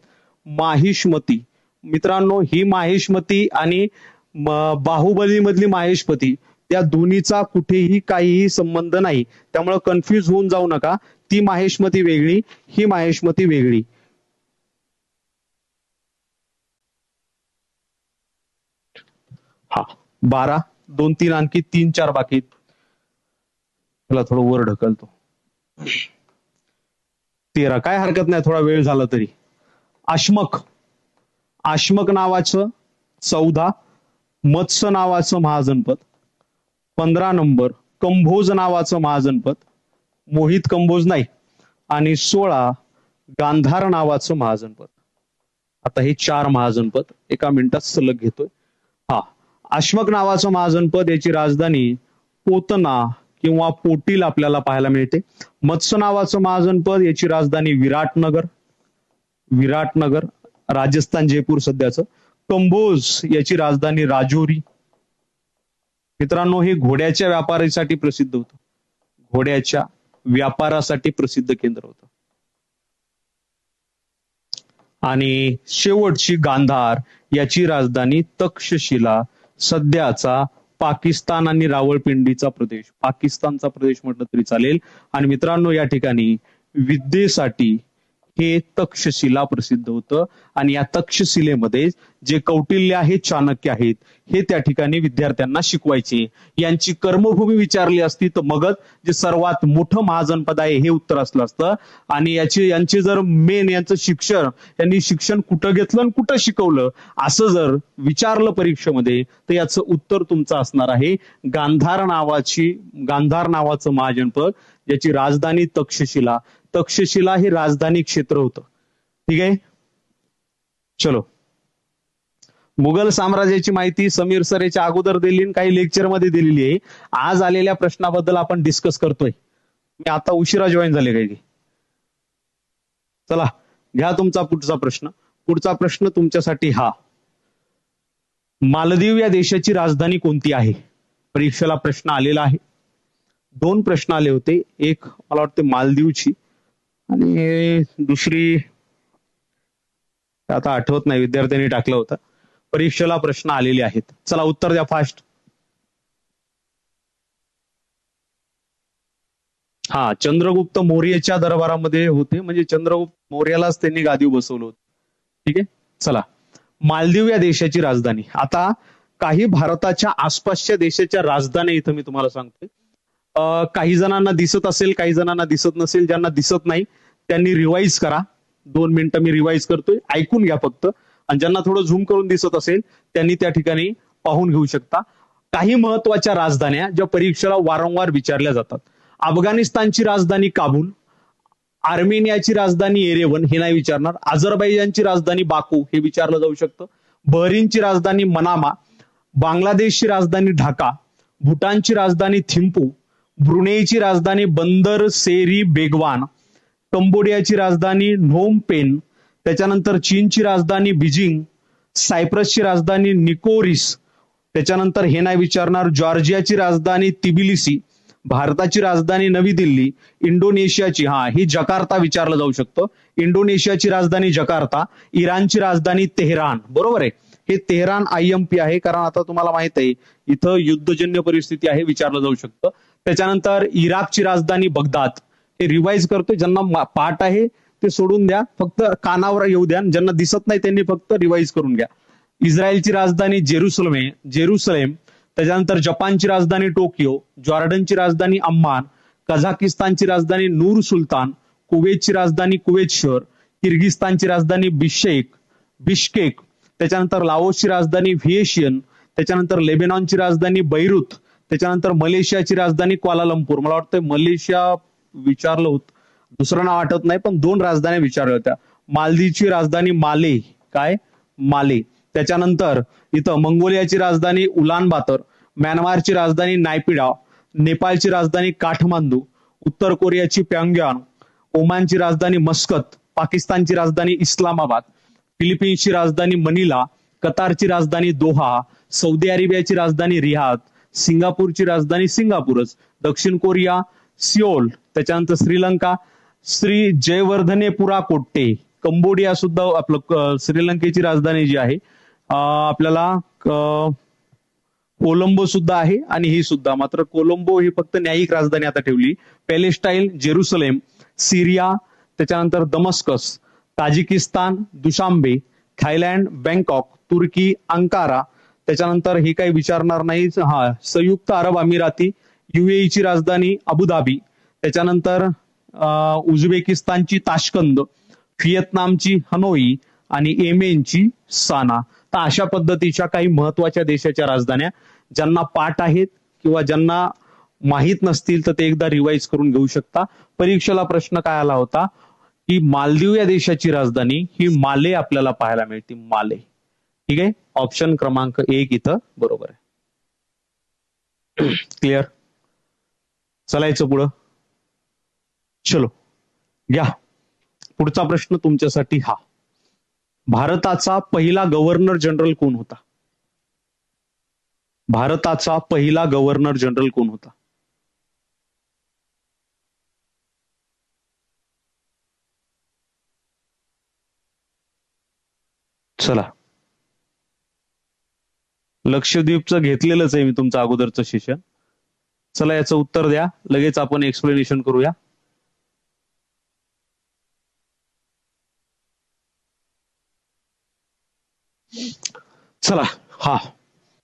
माहिष्मती. मित्रांनो, ही माहिष्मती आणि बाहुबली मधली माहेशपती, त्या दोन्हीचा कुठेही काहीही संबंध नाही. त्यामुळे कन्फ्युज होऊन जाऊ नका. ती माहेशमती वेगळी, ही माहेशमती वेगळी. हा 12, 2, 3 आणखी 3, 4 बाकी. त्याला थोडं वर ढकलतो. 13. काय हरकत नाही, थोडा वेळ झाला तरी. आश्मक. आश्मक नावाचं 14. मत्स्य नावाचं महाजनपद 15 नंबर. कंभोज नावाचं महाजनपद, मोहित कंभोज नाही. आणि 16 गांधार नावाचं महाजनपद. आता हे 4 महाजनपद एका मिनिटात सलग घेतोय. आश्मक नावाचं महाजनपद, याची राजधानी पोतना किंवा पोटील आपल्याला पाहायला मिळते. मत्स्य नावाचं महाजनपद, याची राजधानी विराटनगर. विराटनगर राजस्थान, जयपूर सध्याचं. कंबोज याची राजधानी राजौरी. मित्रांनो, हे घोड्याच्या व्यापारासाठी प्रसिद्ध होतं. घोड्याच्या व्यापारासाठी प्रसिद्ध केंद्र होतं. आणि शेवटची गांधार, याची राजधानी तक्षशिला, सध्याचा पाकिस्तान आणि रावळपिंडीचा प्रदेश. पाकिस्तानचा प्रदेश म्हटलं तरी चालेल. आणि मित्रांनो, या ठिकाणी विद्येसाठी हे तक्षशिला प्रसिद्ध होतं. आणि या तक्षशिलेमध्ये जे कौटिल्य आहेत, चाणक्य आहेत, हे त्या ठिकाणी विद्यार्थ्यांना शिकवायचे. यांची कर्मभूमी विचारली असती तर मगध जे सर्वात मोठं महाजनपद आहे हे उत्तर असलं असतं. आणि यांचे जर मेन यांचं शिक्षण, यांनी शिक्षण कुठं घेतलं आणि कुठं शिकवलं असं जर विचारलं परीक्षेमध्ये, तर याचं उत्तर तुमचं असणार आहे गांधार नावाचं महाजनपद, ज्याची राजधानी तक्षशिला. तक्षशिला हे राजधानी क्षेत्र होतं. ठीक आहे, चलो. मुघल साम्राज्याची माहिती समीर सर याच्या अगोदर दिली, काही लेक्चर मध्ये दिलेली आहे. आज आलेल्या प्रश्नाबद्दल आपण डिस्कस करतोय. मी आता उशिरा जॉईन झाले काही. चला घ्या तुमचा पुढचा प्रश्न. पुढचा प्रश्न तुमच्यासाठी हा, मालदीव या देशाची राजधानी कोणती आहे? परीक्षेला प्रश्न आलेला आहे. 2 प्रश्न आले होते. एक मला वाटते मालदीवची आणि दुसरी आता आठवत नाही, विद्यार्थ्यांनी टाकलं होतं. परीक्षेला प्रश्न आलेले आहेत. चला उत्तर द्या फास्ट. चंद्रगुप्त मौर्यच्या दरबारामध्ये होते, म्हणजे चंद्रगुप्त मौर्यालाच त्यांनी गादीवर बसवलं होतं. ठीक आहे. चला, मालदीव या देशाची राजधानी. आता काही भारताच्या आसपासच्या देशाच्या राजधानी इथं मी तुम्हाला सांगतोय. काही जणांना दिसत असेल, काही जणांना दिसत नसेल. ज्यांना दिसत नाही त्यांनी रिवाईज करा. 2 मिनिटं मी रिवाईज करतोय, ऐकून घ्या फक्त. आणि ज्यांना थोडं झूम करून दिसत असेल त्यांनी त्या ठिकाणी पाहून घेऊ शकता. काही महत्वाच्या राजधान्या ज्या परीक्षेला वारंवार विचारल्या जातात. अफगाणिस्तानची राजधानी काबूल, आर्मेनियाची राजधानी येरेवन हे नाही विचारणार. अझरबैजानची राजधानी बाकू हे विचारलं जाऊ शकतं. बहरीनची राजधानी मनामा, बांगलादेशची राजधानी ढाका, भूटानची राजधानी थिम्पू, ब्रुनेईची राजधानी बंदर सेरी बेगवान, कंबोडियाची राजधानी नोम पेन, त्याच्यानंतर चीनची राजधानी बीजिंग, सायप्रसची राजधानी निकोरिस, त्याच्यानंतर हे नाही विचारणार, जॉर्जियाची राजधानी तिबिलिसी, भारताची राजधानी नवी दिल्ली, इंडोनेशियाची ही जकार्ता विचारलं जाऊ शकतं. इंडोनेशियाची राजधानी जकार्ता, इराणची राजधानी तेहरान. बरोबर आहे, हे तेहरान IMP आहे, कारण आता तुम्हाला माहित आहे इथं युद्धजन्य परिस्थिती आहे, विचारलं जाऊ शकतं. त्याच्यानंतर इराकची राजधानी बगदाद. हे रिवाईज करतोय, ज्यांना पाठ आहे ते सोडून द्या, फक्त कानावर येऊ द्या. ज्यांना दिसत नाही त्यांनी फक्त रिवाईज करून घ्या. इस्रायलची राजधानी जेरुसलेम, त्याच्यानंतर जपानची राजधानी टोकियो, जॉर्डनची राजधानी अम्मान, कझाकिस्तानची राजधानी नूर सुलतान, कुवेतची राजधानी कुवेत शहर, किर्गिस्तानची राजधानी बिश्केक, त्याच्यानंतर लाओसची राजधानी व्हिएशियन, त्याच्यानंतर लेबेनॉनची राजधानी बैरूत, त्याच्यानंतर मलेशियाची राजधानी क्वालालंपूर. मला वाटतं मलेशिया विचारलं होतं, दुसरं नाव आठवत नाही, पण 2 राजधान्या विचारल्या होत्या. मालदीवची राजधानी माले. त्याच्यानंतर इथं मंगोलियाची राजधानी उलानबातर, म्यानमारची राजधानी नायपिडा, नेपाळची राजधानी काठमांडू, उत्तर कोरियाची प्योंगयांग, ओमानची राजधानी मस्कत, पाकिस्तानची राजधानी इस्लामाबाद, फिलिपिन्सची राजधानी मनिला, कतारची राजधानी दोहा, सौदी अरेबियाची राजधानी रियाद, सिंगापूरची राजधानी सिंगापूरच, दक्षिण कोरिया सिओल, त्याच्यानंतर श्रीलंका श्री जयवर्धनेपुरा कोट्टे, कंबोडिया सुद्धा आपलं श्रीलंकेची राजधानी जी आहे आपल्याला कोलंबो सुद्धा आहे, आणि ही सुद्धा, मात्र कोलंबो ही फक्त न्यायिक राजधानी आता ठेवली. पॅलेस्टाईन जेरुसलेम, सीरिया, त्याच्यानंतर Damascus, Tajikistan Dushanbe, Thailand Bangkok, तुर्की अंकारा, त्याच्यानंतर हे काही विचारणार नाही. संयुक्त अरब अमिराती, UAE ची राजधानी अबुधाबी, त्याच्यानंतर उझबेकिस्तानची ताशकंद, व्हिएतनामची हनोई आणि येमेनची साना. तर अशा पद्धतीच्या काही महत्वाच्या देशाच्या राजधान्या ज्यांना पाठ आहेत किंवा ज्यांना माहीत नसतील तर ते एकदा रिवाईज करून घेऊ शकता. परीक्षेला प्रश्न काय आला होता की मालदीव या देशाची राजधानी ही माले आपल्याला पाहायला मिळते, माले. ठीक आहे, ऑप्शन क्रमांक 1 इथं बरोबर आहे. क्लिअर, चलायचं पुढं. चलो घ्या पुढचा प्रश्न तुमच्यासाठी. भारताचा पहिला गव्हर्नर जनरल कोण होता? भारताचा पहिला गव्हर्नर जनरल कोण होता? चला, लक्षद्वीपचं घेतलेलंच आहे मी तुमचं अगोदरचं सेशन. चला याचं उत्तर द्या, लगेच आपण एक्सप्लेनेशन करूया. चला,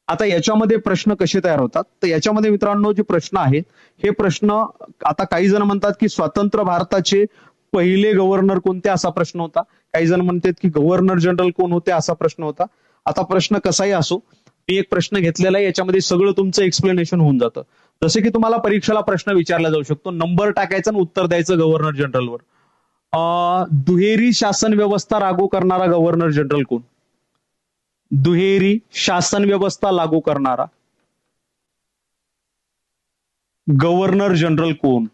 आता याच्यामध्ये प्रश्न कसे तयार होतात तर याच्यामध्ये मित्रांनो जे प्रश्न आहेत हे प्रश्न, आता काही जण म्हणतात की स्वतंत्र भारताचे पहिले गव्हर्नर कोणते असा प्रश्न होता, काही जण म्हणतात की गव्हर्नर जनरल कोण होते असा प्रश्न होता. आता प्रश्न कसाही असो, मी एक प्रश्न घेतलेला आहे, याच्यामध्ये सगळं तुमचं एक्सप्लेनेशन होऊन जातं. जसे की तुम्हाला परीक्षेला प्रश्न विचारला जाऊ शकतो, नंबर टाकायचा आणि उत्तर द्यायचं गव्हर्नर जनरलवर. दुहेरी शासन व्यवस्था लागू करणारा गव्हर्नर जनरल कोण? दुहेरी शासन व्यवस्था लागू करणारा गव्हर्नर जनरल कोण?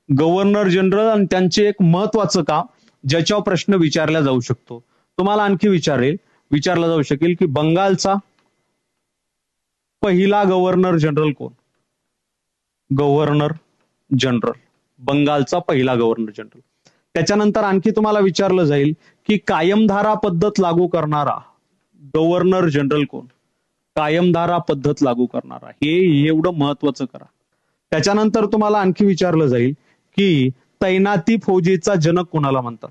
गव्हर्नर जनरल आणि त्यांचे एक महत्वाचं काम ज्याच्यावर प्रश्न विचारला जाऊ शकतो. तुम्हाला आणखी विचारला जाऊ शकेल की बंगालचा पहिला गव्हर्नर जनरल कोण? गव्हर्नर जनरल, बंगालचा पहिला गव्हर्नर जनरल. त्याच्यानंतर आणखी तुम्हाला विचारलं जाईल की कायमधारा पद्धत लागू करणारा गव्हर्नर जनरल कोण? कायमधारा पद्धत लागू करणारा, हे एवढं महत्वाचं करा. त्याच्यानंतर तुम्हाला आणखी विचारलं जाईल की तैनाती फौजेचा जनक कोणाला म्हणतात?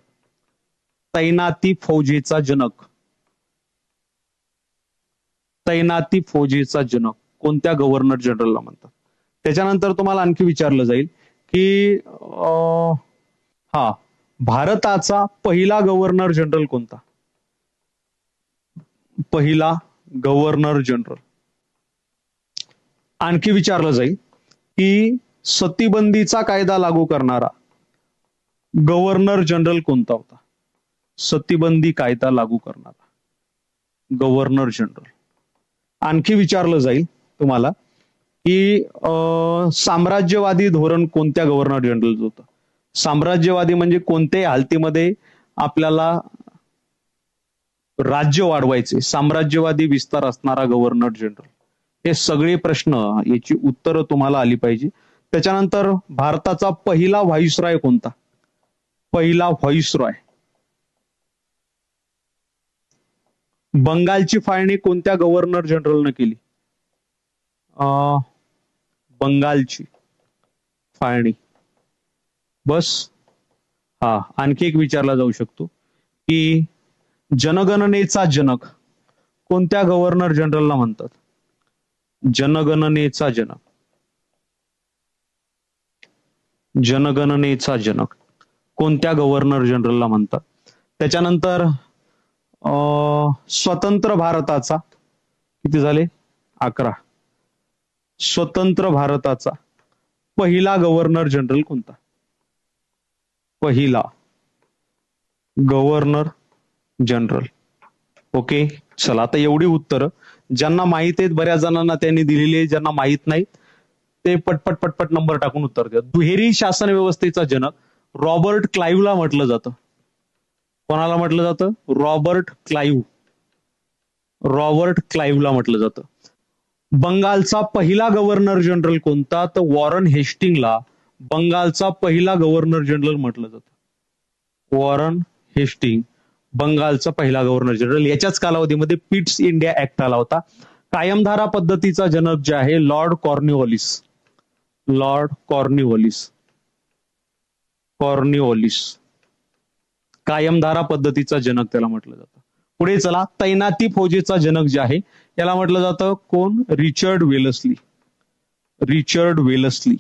तैनाती फौजेचा जनक तैनाती फौजेचा जनक कोणत्या गव्हर्नर जनरलला म्हणतात. त्याच्यानंतर तुम्हाला आणखी विचारलं जाईल की हा भारताचा पहिला गव्हर्नर जनरल कोणता. पहिला गव्हर्नर जनरल. आणखी विचारलं जाईल की सतीबंदीचा कायदा लागू करणारा गव्हर्नर जनरल कोणता होता. सतीबंदी कायदा लागू करणारा गव्हर्नर जनरल. आणखी विचारलं जाईल तुम्हाला की साम्राज्यवादी धोरण कोणत्या गव्हर्नर जनरल होतं. साम्राज्यवादी म्हणजे कोणत्याही हालतीमध्ये आपल्याला राज्य वाढवायचे, साम्राज्यवादी विस्तार असणारा गव्हर्नर जनरल. हे सगळे प्रश्न याची उत्तरं तुम्हाला आली पाहिजे. त्याच्यानंतर भारताचा पहिला व्हाईसरॉय कोणता. पहिला व्हाईसरॉय. बंगालची फाळणी कोणत्या गव्हर्नर जनरलने केली. बंगालची फाळणी. बस. हा आणखी एक विचारला जाऊ शकतो की जनगणनेचा जनक कोणत्या गव्हर्नर जनरलला म्हणतात. जनगणनेचा जनक. जनगणनेचा जनक कोणत्या गव्हर्नर जनरलला म्हणतात. त्याच्यानंतर स्वतंत्र भारताचा किती झाले 11. स्वतंत्र भारताचा पहिला गव्हर्नर जनरल कोणता. पहिला गव्हर्नर जनरल. ओके. चला आता एवढी उत्तरं ज्यांना माहित आहेत, बऱ्याच जणांना त्यांनी दिलेली आहे, ज्यांना माहित नाही ते पटपट पटपट नंबर टाकून उत्तर द्या. दुहेरी शासन व्यवस्थेचा जनक रॉबर्ट क्लाईव्हला म्हटलं जातं. कोणाला म्हटलं जातं. Robert Clive. रॉबर्ट क्लाईव्हला म्हटलं जातं. बंगालचा पहिला गव्हर्नर जनरल कोणता. तर वॉरन हेस्टिंगला बंगालचा पहिला गव्हर्नर जनरल म्हटलं जातं. वॉरन हेस्टिंग बंगालचा पहिला गव्हर्नर जनरल. याच्याच कालावधीमध्ये पिट्स इंडिया ऍक्ट आला होता. कायमधारा पद्धतीचा जनक जे आहे lord Cornwallis. Lord Cornwallis. Cornwallis कायमधारा पद्धतीचा जनक त्याला म्हटलं जातं. पुढे चला. तैनाती फौजेचा जनक जे आहे याला म्हटलं जातं कोण. Richard Wellesley. रिचर्ड वेलस्ली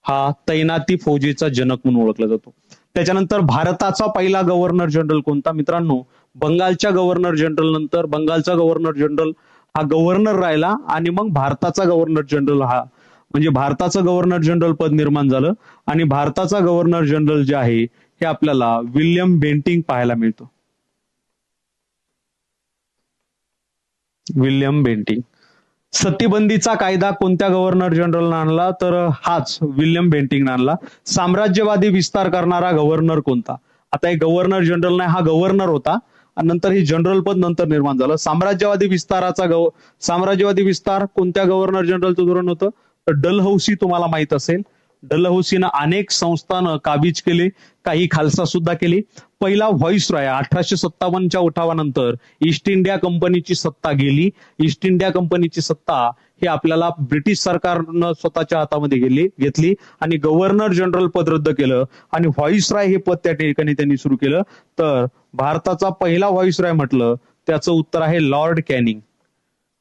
हा तैनाती फौजेचा जनक म्हणून ओळखला जातो. त्याच्यानंतर भारताचा पहिला गव्हर्नर जनरल कोणता. मित्रांनो बंगालच्या गव्हर्नर जनरल नंतर बंगालचा गव्हर्नर जनरल हा गव्हर्नर राहिला आणि मग भारताचा गव्हर्नर जनरल हा म्हणजे भारताचं गव्हर्नर जनरल पद निर्माण झालं आणि भारताचा गव्हर्नर जनरल जे आहे हे आपल्याला विल्यम बेंटिंग पाहायला मिळतो. William Bentinck. सतीबंदीचा कायदा कोणत्या गव्हर्नर जनरलने आणला. तर हाच विल्यम बेंटिंगने आणला. साम्राज्यवादी विस्तार करणारा गव्हर्नर कोणता. आता हे गव्हर्नर जनरल नाही, हा गव्हर्नर होता आणि नंतर ही जनरल पद नंतर निर्माण झालं. साम्राज्यवादी विस्ताराचा साम्राज्यवादी विस्तार कोणत्या गव्हर्नर जनरलचं धोरण होतं. तर डलहौसी तुम्हाला माहित असेल. डलहौसीनं अनेक संस्थानं काबीज केले, काही खालसा सुद्धा केली. पहिला व्हॉइसरॉय 1857च्या उठावानंतर ईस्ट इंडिया कंपनीची सत्ता गेली. ईस्ट इंडिया कंपनीची सत्ता ही आपल्याला ब्रिटिश सरकारनं स्वतःच्या हातामध्ये घेतली आणि गव्हर्नर जनरल पद रद्द केलं आणि व्हॉइसरॉय हे पद त्या ठिकाणी त्यांनी सुरू केलं. तर भारताचा पहिला व्हॉइसरॉय म्हटलं त्याचं उत्तर आहे लॉर्ड कॅनिंग.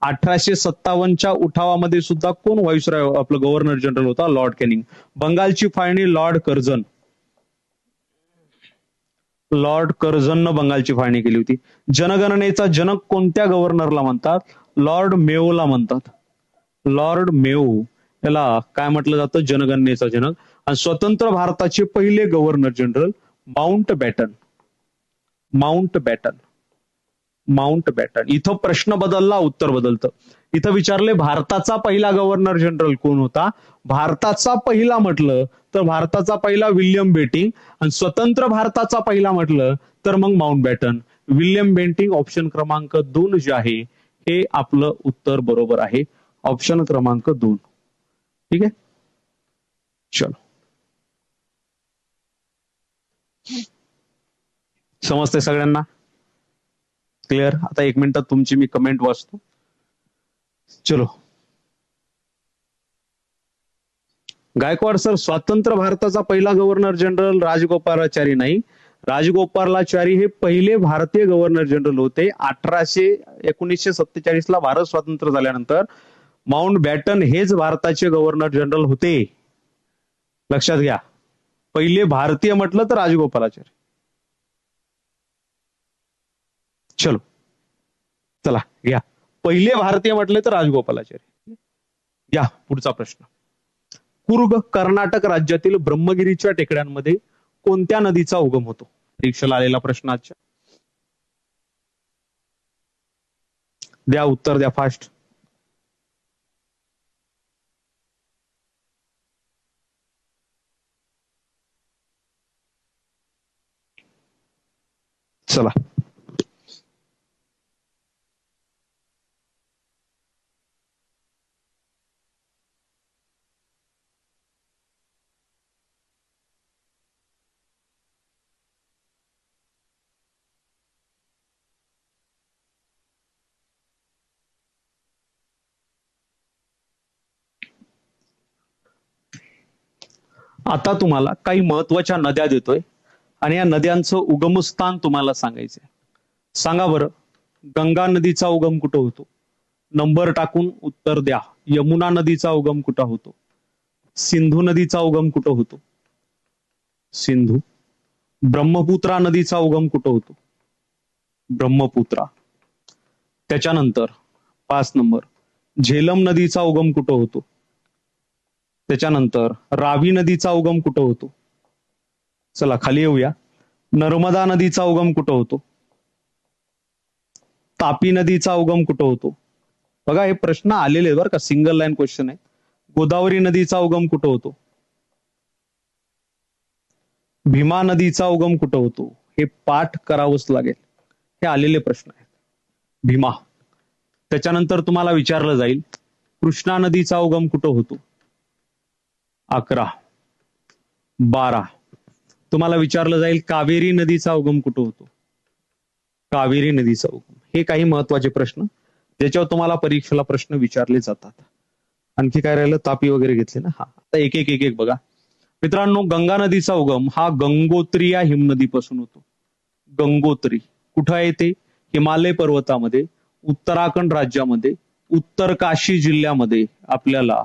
1857च्या उठावामध्ये सुद्धा कोण व्हॉइसरॉय आपलं गव्हर्नर जनरल होता. Lord Canning. बंगालची फाळणी लॉर्ड कर्झन. लॉर्ड कर्झननं बंगालची फाळणी केली होती. जनगणनेचा जनक कोणत्या गव्हर्नरला म्हणतात. लॉर्ड मेओला म्हणतात. लॉर्ड मेओ याला काय म्हटलं जातं. जनगणनेचा जनक. आणि स्वतंत्र भारताचे पहिले governor general Mountbatten. Mountbatten. Mountbatten. इथं प्रश्न बदलला, उत्तर बदलतं. इथं विचारले भारताचा पहिला गव्हर्नर जनरल कोण होता. भारताचा पहिला म्हटलं तर भारताचा पहिला विल्यम बेंटिंग आणि स्वतंत्र भारताचा पहिला म्हटलं तर मग Mountbatten. William Bentinck option क्रमांक 2 जे आहे हे आपलं उत्तर बरोबर आहे. ऑप्शन क्रमांक 2. ठीक आहे. चलो समजते सगळ्यांना. क्लिअर. आता 1 मिनिटात तुमची मी कमेंट वाचतो. चलो. गायकवाड सर स्वतंत्र भारताचा पहिला गव्हर्नर जनरल राजगोपालाचारी नाही, राजगोपालाचारी हे पहिले भारतीय गव्हर्नर जनरल होते. 1947 ला भारत स्वतंत्र झाल्यानंतर माउंट बॅटन हेच भारताचे गव्हर्नर जनरल होते. लक्षात घ्या. पहिले भारतीय म्हटलं तर राजगोपालाचारी. चलो चला घ्या. पहिले भारतीय म्हटले तर राजगोपालाचारी. या पुढचा प्रश्न. कुर्ग कर्नाटक राज्यातील ब्रह्मगिरीच्या टेकड्यांमध्ये कोणत्या नदीचा उगम होतो? परीक्षेला आलेला प्रश्न आजच्या. द्या उत्तर द्या फास्ट. चला. आता तुम्हाला काही महत्वाच्या नद्या देतोय आणि या नद्यांचं उगमस्थान तुम्हाला सांगायचंय. सांगा बरं, गंगा नदीचा उगम कुठं होतो? नंबर टाकून उत्तर द्या. यमुना नदीचा उगम कुठं होतो? सिंधू नदीचा उगम कुठं होतो? सिंधू. ब्रह्मपुत्रा नदीचा उगम कुठं होतो? ब्रह्मपुत्रा. त्याच्यानंतर 5 नंबर, झेलम नदीचा उगम कुठं होतो? त्याच्यानंतर रावी नदीचा उगम कुठं होतो? चला खाली येऊया. नर्मदा नदीचा उगम कुठं होतो? तापी नदीचा उगम कुठं होतो? बघा हे प्रश्न आलेले बरं का, सिंगल लाईन क्वेश्चन आहे. गोदावरी नदीचा उगम कुठं होतो? भीमा नदीचा उगम कुठं होतो? हे पाठ करावंच लागेल. हे आलेले प्रश्न आहेत. भीमा. त्याच्यानंतर तुम्हाला विचारलं जाईल कृष्णा नदीचा उगम कुठं होतो? 11. 12. तुम्हाला विचारलं जाईल कावेरी नदीचा उगम कुठं होतो? कावेरी नदीचा उगम. हे काही महत्वाचे प्रश्न ज्याच्यावर तुम्हाला परीक्षेला प्रश्न विचारले जातात. आणखी काय राहिलं? तापी वगैरे घेतले ना. हा आता एक एक एक एक बघा मित्रांनो. गंगा नदीचा उगम हा गंगोत्री या हिमनदीपासून होतो. गंगोत्री कुठं आहे ते? हिमालय पर्वतामध्ये, उत्तराखंड राज्यामध्ये, उत्तर काशी जिल्ह्यामध्ये आपल्याला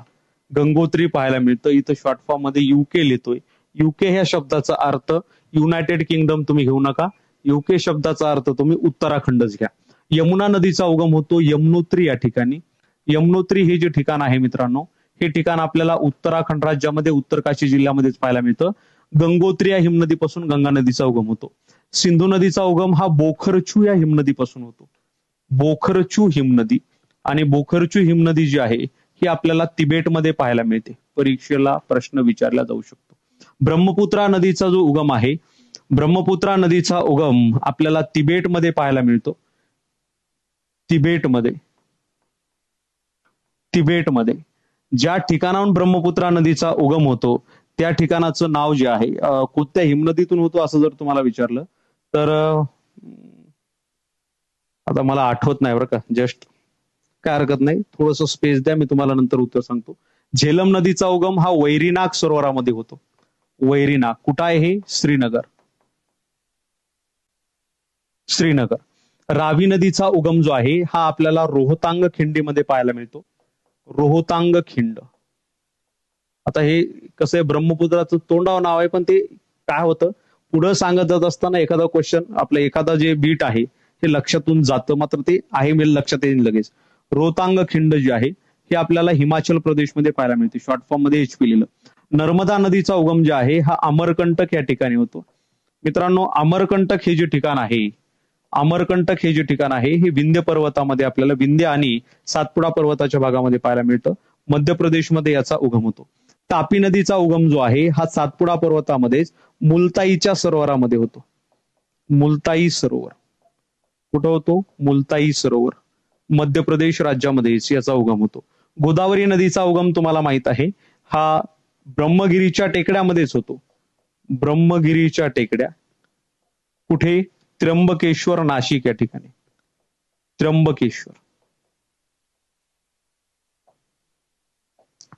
गंगोत्री पाहायला मिळतं. इथं शॉर्ट फॉर्म मध्ये युके लिहितोय. युके ह्या शब्दाचा अर्थ युनायटेड किंगडम तुम्ही घेऊ नका. युके शब्दाचा अर्थ तुम्ही उत्तराखंडच घ्या. यमुना नदीचा उगम होतो यमुनोत्री या ठिकाणी. यमुनोत्री हे जे ठिकाण आहे मित्रांनो, हे ठिकाण आपल्याला उत्तराखंड राज्यामध्ये उत्तर काशी जिल्ह्यामध्येच पाहायला मिळतं. गंगोत्री या हिमनदीपासून गंगा नदीचा उगम होतो. सिंधू नदीचा उगम हा बोखरचू या हिमनदीपासून होतो. बोखरचू हिमनदी. आणि बोखरचू हिमनदी जी आहे ही आपल्याला तिबेटमध्ये पाहायला मिळते. परीक्षेला प्रश्न विचारला जाऊ शकतो. ब्रह्मपुत्रा नदीचा जो उगम आहे, ब्रह्मपुत्रा नदीचा उगम आपल्याला तिबेटमध्ये पाहायला मिळतो. तिबेटमध्ये. तिबेटमध्ये ज्या ठिकाणाहून ब्रह्मपुत्रा नदीचा उगम होतो त्या ठिकाणाचं नाव जे आहे, कोणत्या हिमनदीतून होतो असं जर तुम्हाला विचारलं तर आता मला आठवत नाही बरं का. जस्ट काय हरकत नाही, थोडस स्पेस द्या, मी तुम्हाला नंतर उत्तर सांगतो. झेलम नदीचा उगम हा वैरीनाग सरोवरामध्ये होतो. वैरीनाग कुठं आहे हे? श्रीनगर. श्रीनगर. रावी नदीचा उगम जो आहे हा आपल्याला रोहतांग खिंडीमध्ये पाहायला मिळतो. रोहतांग खिंड. आता हे कसं आहे, ब्रह्मपुत्राचं तोंडावर नाव आहे पण ते काय होतं, पुढं सांगत जात असताना एखादा क्वेश्चन आपलं एखादा जे बीट आहे हे लक्षातून जातं, मात्र ते आहे मी लक्षात येईल लगेच. रोहतांग खिंड जी आहे हे आपल्याला हिमाचल प्रदेशमध्ये पाहायला मिळते. शॉर्ट फॉर्म मध्ये HP लिहिलं. नर्मदा नदीचा उगम जे आहे हा अमरकंटक या ठिकाणी होतो. मित्रांनो अमरकंटक हे जे ठिकाण आहे, अमरकंटक हे जे ठिकाण आहे हे विंध्य पर्वतामध्ये आपल्याला विंध्य आणि सातपुडा पर्वताच्या भागामध्ये पाहायला मिळतं. मध्य प्रदेशमध्ये याचा उगम होतो. तापी नदीचा उगम जो आहे हा सातपुडा पर्वतामध्येच मुलताईच्या सरोवरामध्ये होतो. मुलताई सरोवर कुठं होतो? मुलताई सरोवर मध्य प्रदेश राज्यामध्येच याचा उगम होतो. गोदावरी नदीचा उगम तुम्हाला माहित आहे हा ब्रह्मगिरीच्या टेकड्यामध्येच होतो. ब्रह्मगिरीच्या टेकड्या कुठे? त्र्यंबकेश्वर नाशिक या ठिकाणी. त्र्यंबकेश्वर.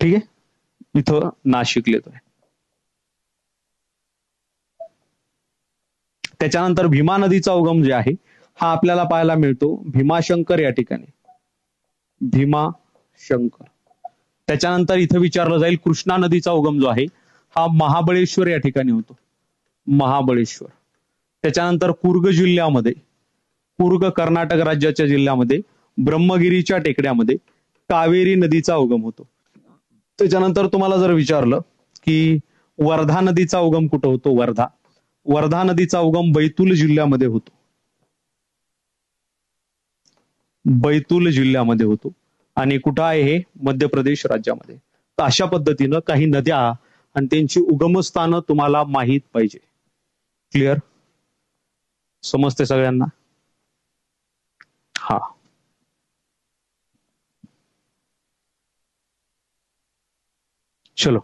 ठीक आहे, इथं नाशिक लिहितोय. त्याच्यानंतर भीमा नदीचा उगम जे आहे हा आपल्याला पाहायला मिळतो भीमाशंकर या ठिकाणी. भीमाशंकर. त्याच्यानंतर इथं विचारलं जाईल कृष्णा नदीचा उगम जो आहे हा महाबळेश्वर या ठिकाणी होतो. महाबळेश्वर. त्याच्यानंतर कुर्ग जिल्ह्यामध्ये, कुर्ग कर्नाटक राज्याच्या जिल्ह्यामध्ये ब्रह्मगिरीच्या टेकड्यामध्ये कावेरी नदीचा उगम होतो. त्याच्यानंतर तुम्हाला जर विचारलं की वर्धा नदीचा उगम कुठं होतो, वर्धा. वर्धा नदीचा उगम बैतूल जिल्ह्यामध्ये होतो. बैतूल जिल्ह्यामध्ये होतो. आणि कुठं आहे हे? मध्य प्रदेश राज्यामध्ये. तर अशा पद्धतीनं काही नद्या आणि त्यांची उगमस्थानं तुम्हाला माहीत पाहिजे. क्लिअर? समजते सगळ्यांना? हा. चलो.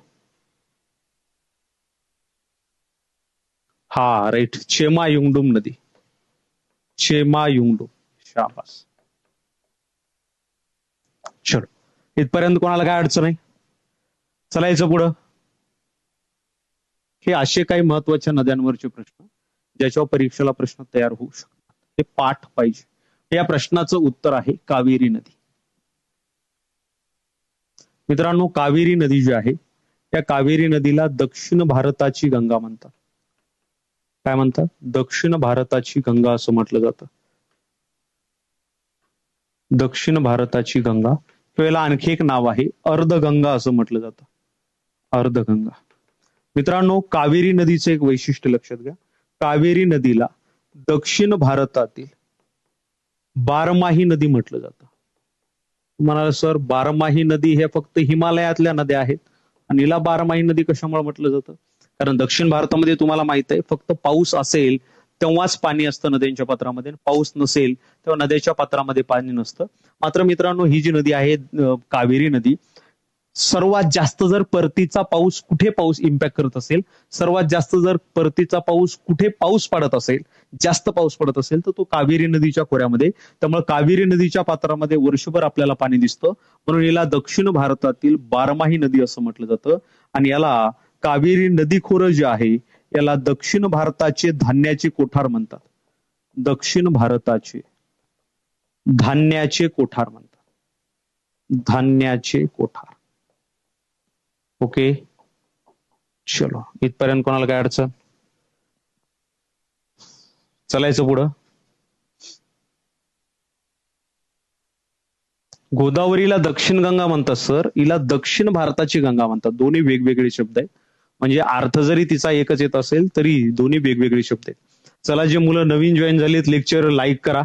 हा राईट, चेमा युंगडुम नदी. चेमा युंगडुम. शाबास. चलो, इथपर्यंत कोणाला काय अडचण आहे? चलायचं पुढं. हे असे काही महत्वाच्या नद्यांवरचे प्रश्न ज्याच्यावर परीक्षेला प्रश्न तयार होऊ शकतात, हे पाठ पाहिजे. या प्रश्नाचं उत्तर आहे कावेरी नदी. मित्रांनो, कावेरी नदी जी आहे त्या कावेरी नदीला दक्षिण भारताची गंगा म्हणतात. काय म्हणतात? दक्षिण भारताची गंगा असं म्हटलं जातं. दक्षिण भारताची गंगा. त्यावेळेला आणखी एक नाव आहे अर्धगंगा असं म्हटलं जातं. अर्धगंगा. मित्रांनो, कावेरी नदीचं एक वैशिष्ट्य लक्षात घ्या. कावेरी नदीला दक्षिण भारतातील बारमाही नदी म्हटलं जातं. म्हणाल सर, बारमाही नदी हे फक्त हिमालयातल्या नद्या आहेत आणि हिला बारमाही नदी कशामुळे म्हटलं जातं? कारण दक्षिण भारतामध्ये तुम्हाला माहित आहे फक्त पाऊस असेल तेव्हाच पाणी असतं नद्यांच्या पात्रामध्ये, पाऊस नसेल तेव्हा नद्याच्या पात्रामध्ये पाणी नसतं. मात्र मित्रांनो, ही जी नदी आहे कावेरी नदी, सर्वात जास्त जर परतीचा पाऊस कुठे पाऊस इम्पॅक्ट करत असेल, सर्वात जास्त जर परतीचा पाऊस कुठे पाऊस पडत असेल, जास्त पाऊस पडत असेल तर तो कावेरी नदीच्या खोऱ्यामध्ये. त्यामुळे कावेरी नदीच्या पात्रामध्ये वर्षभर आपल्याला पाणी दिसतं, म्हणून याला दक्षिण भारतातील बारमाही नदी असं म्हटलं जातं. आणि याला कावेरी नदी खोरं जे आहे याला दक्षिण भारताचे धान्याचे कोठार म्हणतात. दक्षिण भारताचे धान्याचे कोठार म्हणतात. धान्याचे कोठार. ओके. चलो, इथपर्यंत कोणाला काय अडचण? चलायचं पुढं. गोदावरीला दक्षिण गंगा म्हणतात सर, हिला दक्षिण भारताची गंगा म्हणतात. दोन्ही वेगवेगळे शब्द आहेत. म्हणजे अर्थ जरी तिचा एकच येत असेल तरी दोन्ही वेगवेगळे शब्द आहेत. चला, जे मुलं नवीन जॉईन झालेत लेक्चर लाईक करा.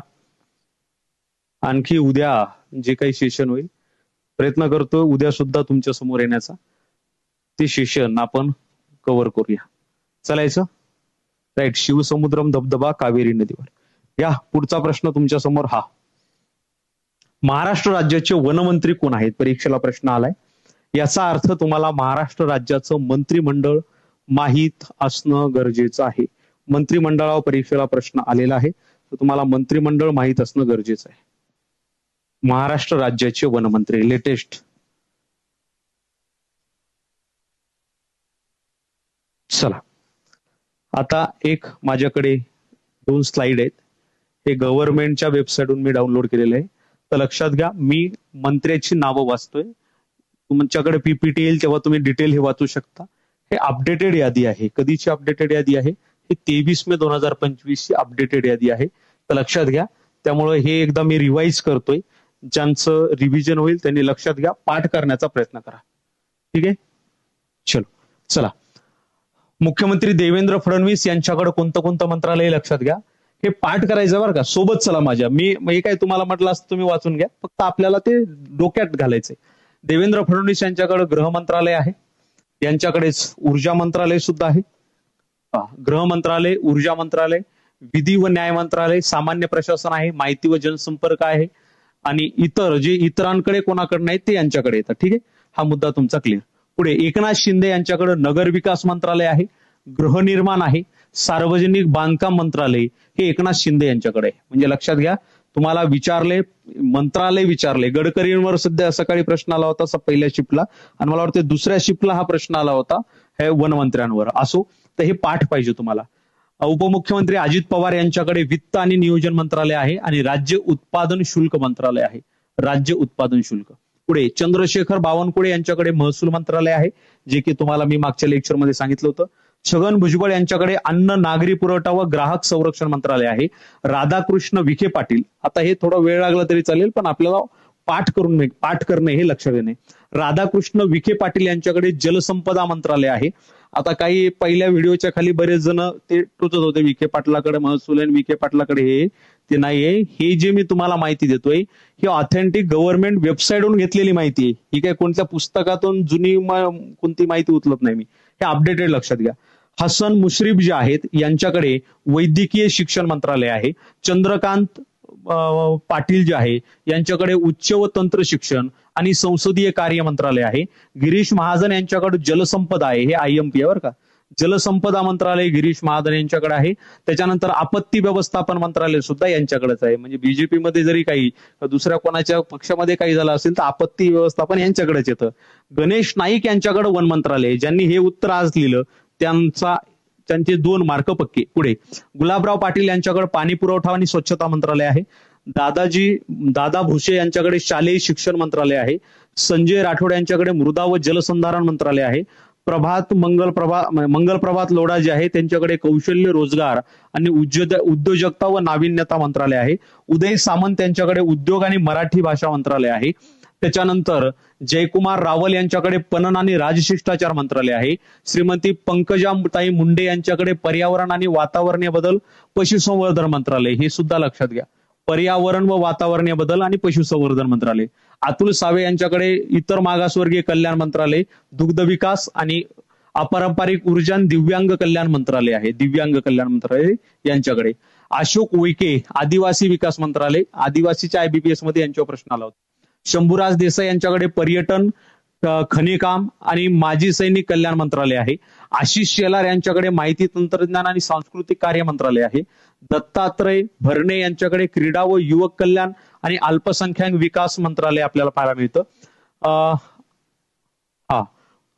आणखी उद्या जे काही सेशन होईल प्रयत्न करतो उद्या सुद्धा तुमच्या समोर येण्याचा. ते सेशन आपण कव्हर करूया. चलायचं राईट. शिवसमुद्रम धबधबा कावेरी नदीवर. या पुढचा प्रश्न तुमच्या समोर हा. महाराष्ट्र राज्याचे वनमंत्री कोण आहेत? परीक्षेला प्रश्न आलाय. याचा अर्थ तुम्हाला महाराष्ट्र राज्याचं मंत्रिमंडळ माहीत असणं गरजेचं आहे. मंत्रिमंडळावर परीक्षेला प्रश्न आलेला आहे तर तुम्हाला मंत्रिमंडळ माहीत असणं गरजेचं आहे. महाराष्ट्र राज्याचे वनमंत्री लेटेस्ट. चला, आता एक माझ्याकडे 2 स्लाइड आहेत. हे गव्हर्नमेंटच्या वेबसाईटवरून मी डाउनलोड केलेलं आहे. तर लक्षात घ्या, मी मंत्र्याची नावं वाचतोय. तुमच्याकडे पीपीटी येईल तेव्हा तुम्ही डिटेल हे वाचू शकता. हे अपडेटेड यादी आहे. कधीची अपडेटेड यादी आहे? हे 23 मे 2025 ची अपडेटेड यादी आहे. तर लक्षात घ्या. त्यामुळे हे एकदा मी रिवाइज करतोय. ज्यांचं रिव्हिजन होईल त्यांनी लक्षात घ्या, पाठ करण्याचा प्रयत्न करा. ठीक आहे. चलो, चला. मुख्यमंत्री देवेंद्र फडणवीस यांच्याकडे कोणतं कोणतं मंत्रालय लक्षात घ्या. हे पाठ करायचं बरं का, सोबत चला माझ्या. मी काय तुम्हाला म्हटलं असतं तुम्ही वाचून घ्या, फक्त आपल्याला ते डोक्यात घालायचंय. देवेंद्र फडणवीस यांच्याकडे गृह मंत्रालय आहे. यांच्याकडेच ऊर्जा मंत्रालय सुद्धा आहे. गृह मंत्रालय, ऊर्जा मंत्रालय, विधी व न्याय मंत्रालय, सामान्य प्रशासन आहे, माहिती व जनसंपर्क आहे आणि इतर जे इतरांकडे कोणाकडे नाही ते यांच्याकडे येतात. ठीक आहे. हा मुद्दा तुमचा क्लिअर. पुढे एकनाथ शिंदे यांच्याकडे नगर विकास मंत्रालय आहे, गृहनिर्माण आहे, सार्वजनिक बांधकाम मंत्रालय हे एकनाथ शिंदे यांच्याकडे आहे. म्हणजे लक्षात घ्या, तुम्हाला विचारले मंत्रालय विचारले. गडकरींवर सध्या सकाळी प्रश्न आला होता पहिल्या शिफ्टला आणि मला वाटतं दुसऱ्या शिफ्टला हा प्रश्न आला होता हे वनमंत्र्यांवर. असो, तर हे पाठ पाहिजे तुम्हाला. उपमुख्यमंत्री अजित पवार यांच्याकडे वित्त आणि नियोजन मंत्रालय आहे आणि राज्य उत्पादन शुल्क मंत्रालय आहे. राज्य उत्पादन शुल्क. पुढे चंद्रशेखर बावनकुळे यांच्याकडे महसूल मंत्रालय आहे, जे की तुम्हाला मी मागच्या लेक्चरमध्ये सांगितलं होतं. छगन भुजबळ यांच्याकडे अन्न, नागरी पुरवठा व ग्राहक संरक्षण मंत्रालय आहे. राधाकृष्ण विखे पाटील, आता हे थोडा वेळ लागला तरी चालेल, पण आपल्याला पाठ करणे हे लक्षात येणे. राधाकृष्ण विखे पाटील यांच्याकडे जलसंपदा मंत्रालय आहे. आता काही पहिल्या व्हिडिओच्या खाली बरेच जण ते टोचत होते विखे पाटलाकडे महसूल आणि विखे पाटलाकडे हे ते नाहीये. हे जे मी तुम्हाला माहिती देतोय ही ऑथेंटिक गव्हर्नमेंट वेबसाईटवरून घेतलेली माहिती आहे. ही काय कोणत्या पुस्तकातून जुनी कोणती माहिती उचलत नाही मी. हे अपडेटेड लक्षात घ्या. हसन मुश्रीफ जे आहेत यांच्याकडे वैद्यकीय शिक्षण मंत्रालय आहे. चंद्रकांत पाटील जे आहे यांच्याकडे उच्च व तंत्र शिक्षण आणि संसदीय कार्य मंत्रालय आहे. गिरीश महाजन यांच्याकडे जलसंपदा आहे. हे IMP आहे बरं का. जलसंपदा मंत्रालय गिरीश महाजन यांच्याकडे आहे. त्याच्यानंतर आपत्ती व्यवस्थापन मंत्रालय सुद्धा यांच्याकडेच आहे. म्हणजे बीजेपी मध्ये जरी काही दुसऱ्या कोणाच्या पक्षामध्ये काही झालं असेल तर आपत्ती व्यवस्थापन यांच्याकडेच येतं. गणेश नाईक यांच्याकडे वन मंत्रालय. ज्यांनी हे उत्तर आज लिहिलं त्यांचे 2 मार्क पक्के. पुढे गुलाबराव पाटील यांच्याकडे पाणी पुरवठा आणि स्वच्छता मंत्रालय आहे. दादा भुसे यांच्याकडे शालेय शिक्षण मंत्रालय आहे. संजय राठोड यांच्याकडे मृदा व जलसंधारण मंत्रालय आहे. मंगल प्रभात लोढा जे आहे त्यांच्याकडे कौशल्य रोजगार आणि उद्योजकता व नाविन्यता मंत्रालय आहे. उदय सामंत यांच्याकडे उद्योग आणि मराठी भाषा मंत्रालय आहे. त्याच्यानंतर जयकुमार रावल यांच्याकडे पणन आणि राजशिष्टाचार मंत्रालय आहे. श्रीमती पंकजाताई मुंडे यांच्याकडे पर्यावरण आणि वातावरणीय बदल पशुसंवर्धन मंत्रालय. हे सुद्धा लक्षात घ्या. पर्यावरण व वातावरणीय बदल आणि पशुसंवर्धन मंत्रालय. अतुल सावे यांच्याकडे इतर मागासवर्गीय कल्याण मंत्रालय, दुग्ध विकास आणि अपारंपरिक ऊर्जा आणि दिव्यांग कल्याण मंत्रालय आहे. दिव्यांग कल्याण मंत्रालय यांच्याकडे. अशोक उईके आदिवासी विकास मंत्रालय. आदिवासीच्या IBPS मध्ये यांच्यावर प्रश्न आला होता. शंभूराज देसाई यांच्याकडे पर्यटन, खनिकाम आणि माजी सैनिक कल्याण मंत्रालय आहे. आशिष शेलार यांच्याकडे माहिती तंत्रज्ञान आणि सांस्कृतिक कार्य मंत्रालय आहे. दत्तात्रय भरणे यांच्याकडे क्रीडा व युवक कल्याण आणि अल्पसंख्याक विकास मंत्रालय आपल्याला पाहायला मिळतं.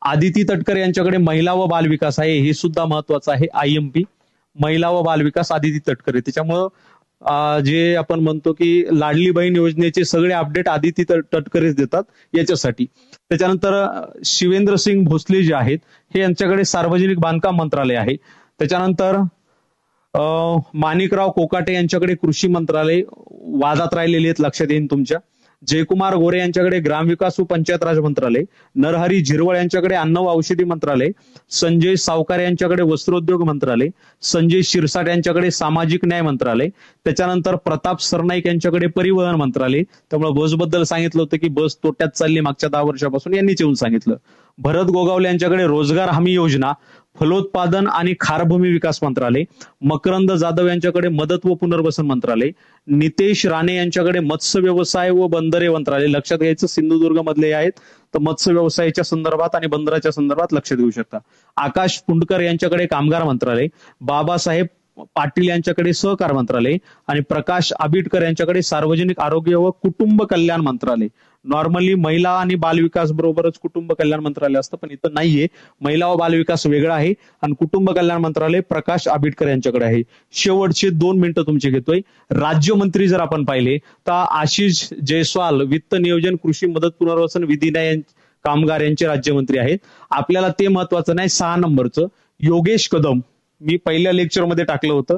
आदिती तटकर यांच्याकडे महिला व बाल विकास आहे. हे सुद्धा महत्वाचं आहे. IMP महिला व बाल विकास आदिती तटकर आहे. त्याच्यामुळं जे आपण म्हणतो की लाडली बहीण योजनेचे सगळे अपडेट आदिती तटकरेच देतात याच्यासाठी. त्याच्यानंतर शिवेंद्र सिंग भोसले जे आहेत हे यांच्याकडे सार्वजनिक बांधकाम मंत्रालय आहे. त्याच्यानंतर माणिकराव कोकाटे यांच्याकडे कृषी मंत्रालय वादात राहिलेले आहेत, लक्षात येईल तुमच्या. जयकुमार गोरे यांच्याकडे ग्रामविकास व पंचायत राज मंत्रालय. नरहरी झिरवळ यांच्याकडे अन्न व औषधी मंत्रालय. संजय सावकार यांच्याकडे वस्त्रोद्योग मंत्रालय. संजय शिरसाट यांच्याकडे सामाजिक न्याय मंत्रालय. त्याच्यानंतर प्रताप सरनाईक यांच्याकडे परिवहन मंत्रालय. त्यामुळे बसबद्दल सांगितलं होतं की बस तोट्यात चालली मागच्या 10 वर्षापासून, यांनीच येऊन सांगितलं. भरत गोगावले यांच्याकडे रोजगार हमी योजना, फलोत्पादन आणि खारभूमी विकास मंत्रालय. मकरंद जाधव यांच्याकडे मदत व पुनर्वसन मंत्रालय. नितेश राणे यांच्याकडे मत्स्य व्यवसाय व बंदरे मंत्रालय. लक्षात घ्यायचं सिंधुदुर्ग मधले आहेत तर मत्स्य व्यवसायाच्या संदर्भात आणि बंदराच्या संदर्भात लक्षात घेऊ शकता. आकाश पुंडकर यांच्याकडे कामगार मंत्रालय. बाबासाहेब पाटील यांच्याकडे सहकार मंत्रालय आणि प्रकाश आबिटकर यांच्याकडे सार्वजनिक आरोग्य व कुटुंब कल्याण मंत्रालय. नॉर्मली महिला आणि बालविकास बरोबरच कुटुंब कल्याण मंत्रालय असतं, पण इथं नाहीये. महिला व बालविकास वेगळा आहे आणि कुटुंब कल्याण मंत्रालय प्रकाश आबिटकर यांच्याकडे आहे. शेवटचे 2 मिनिटं तुमचे घेतोय. राज्यमंत्री जर आपण पाहिले तर आशिष जयस्वाल वित्त नियोजन, कृषी मदत, पुनर्वसन, विधी न्याय, कामगार यांचे राज्यमंत्री आहेत. आपल्याला ते महत्वाचं नाही. 6 नंबरचं योगेश कदम, मी पहिल्या लेक्चरमध्ये टाकलं होतं.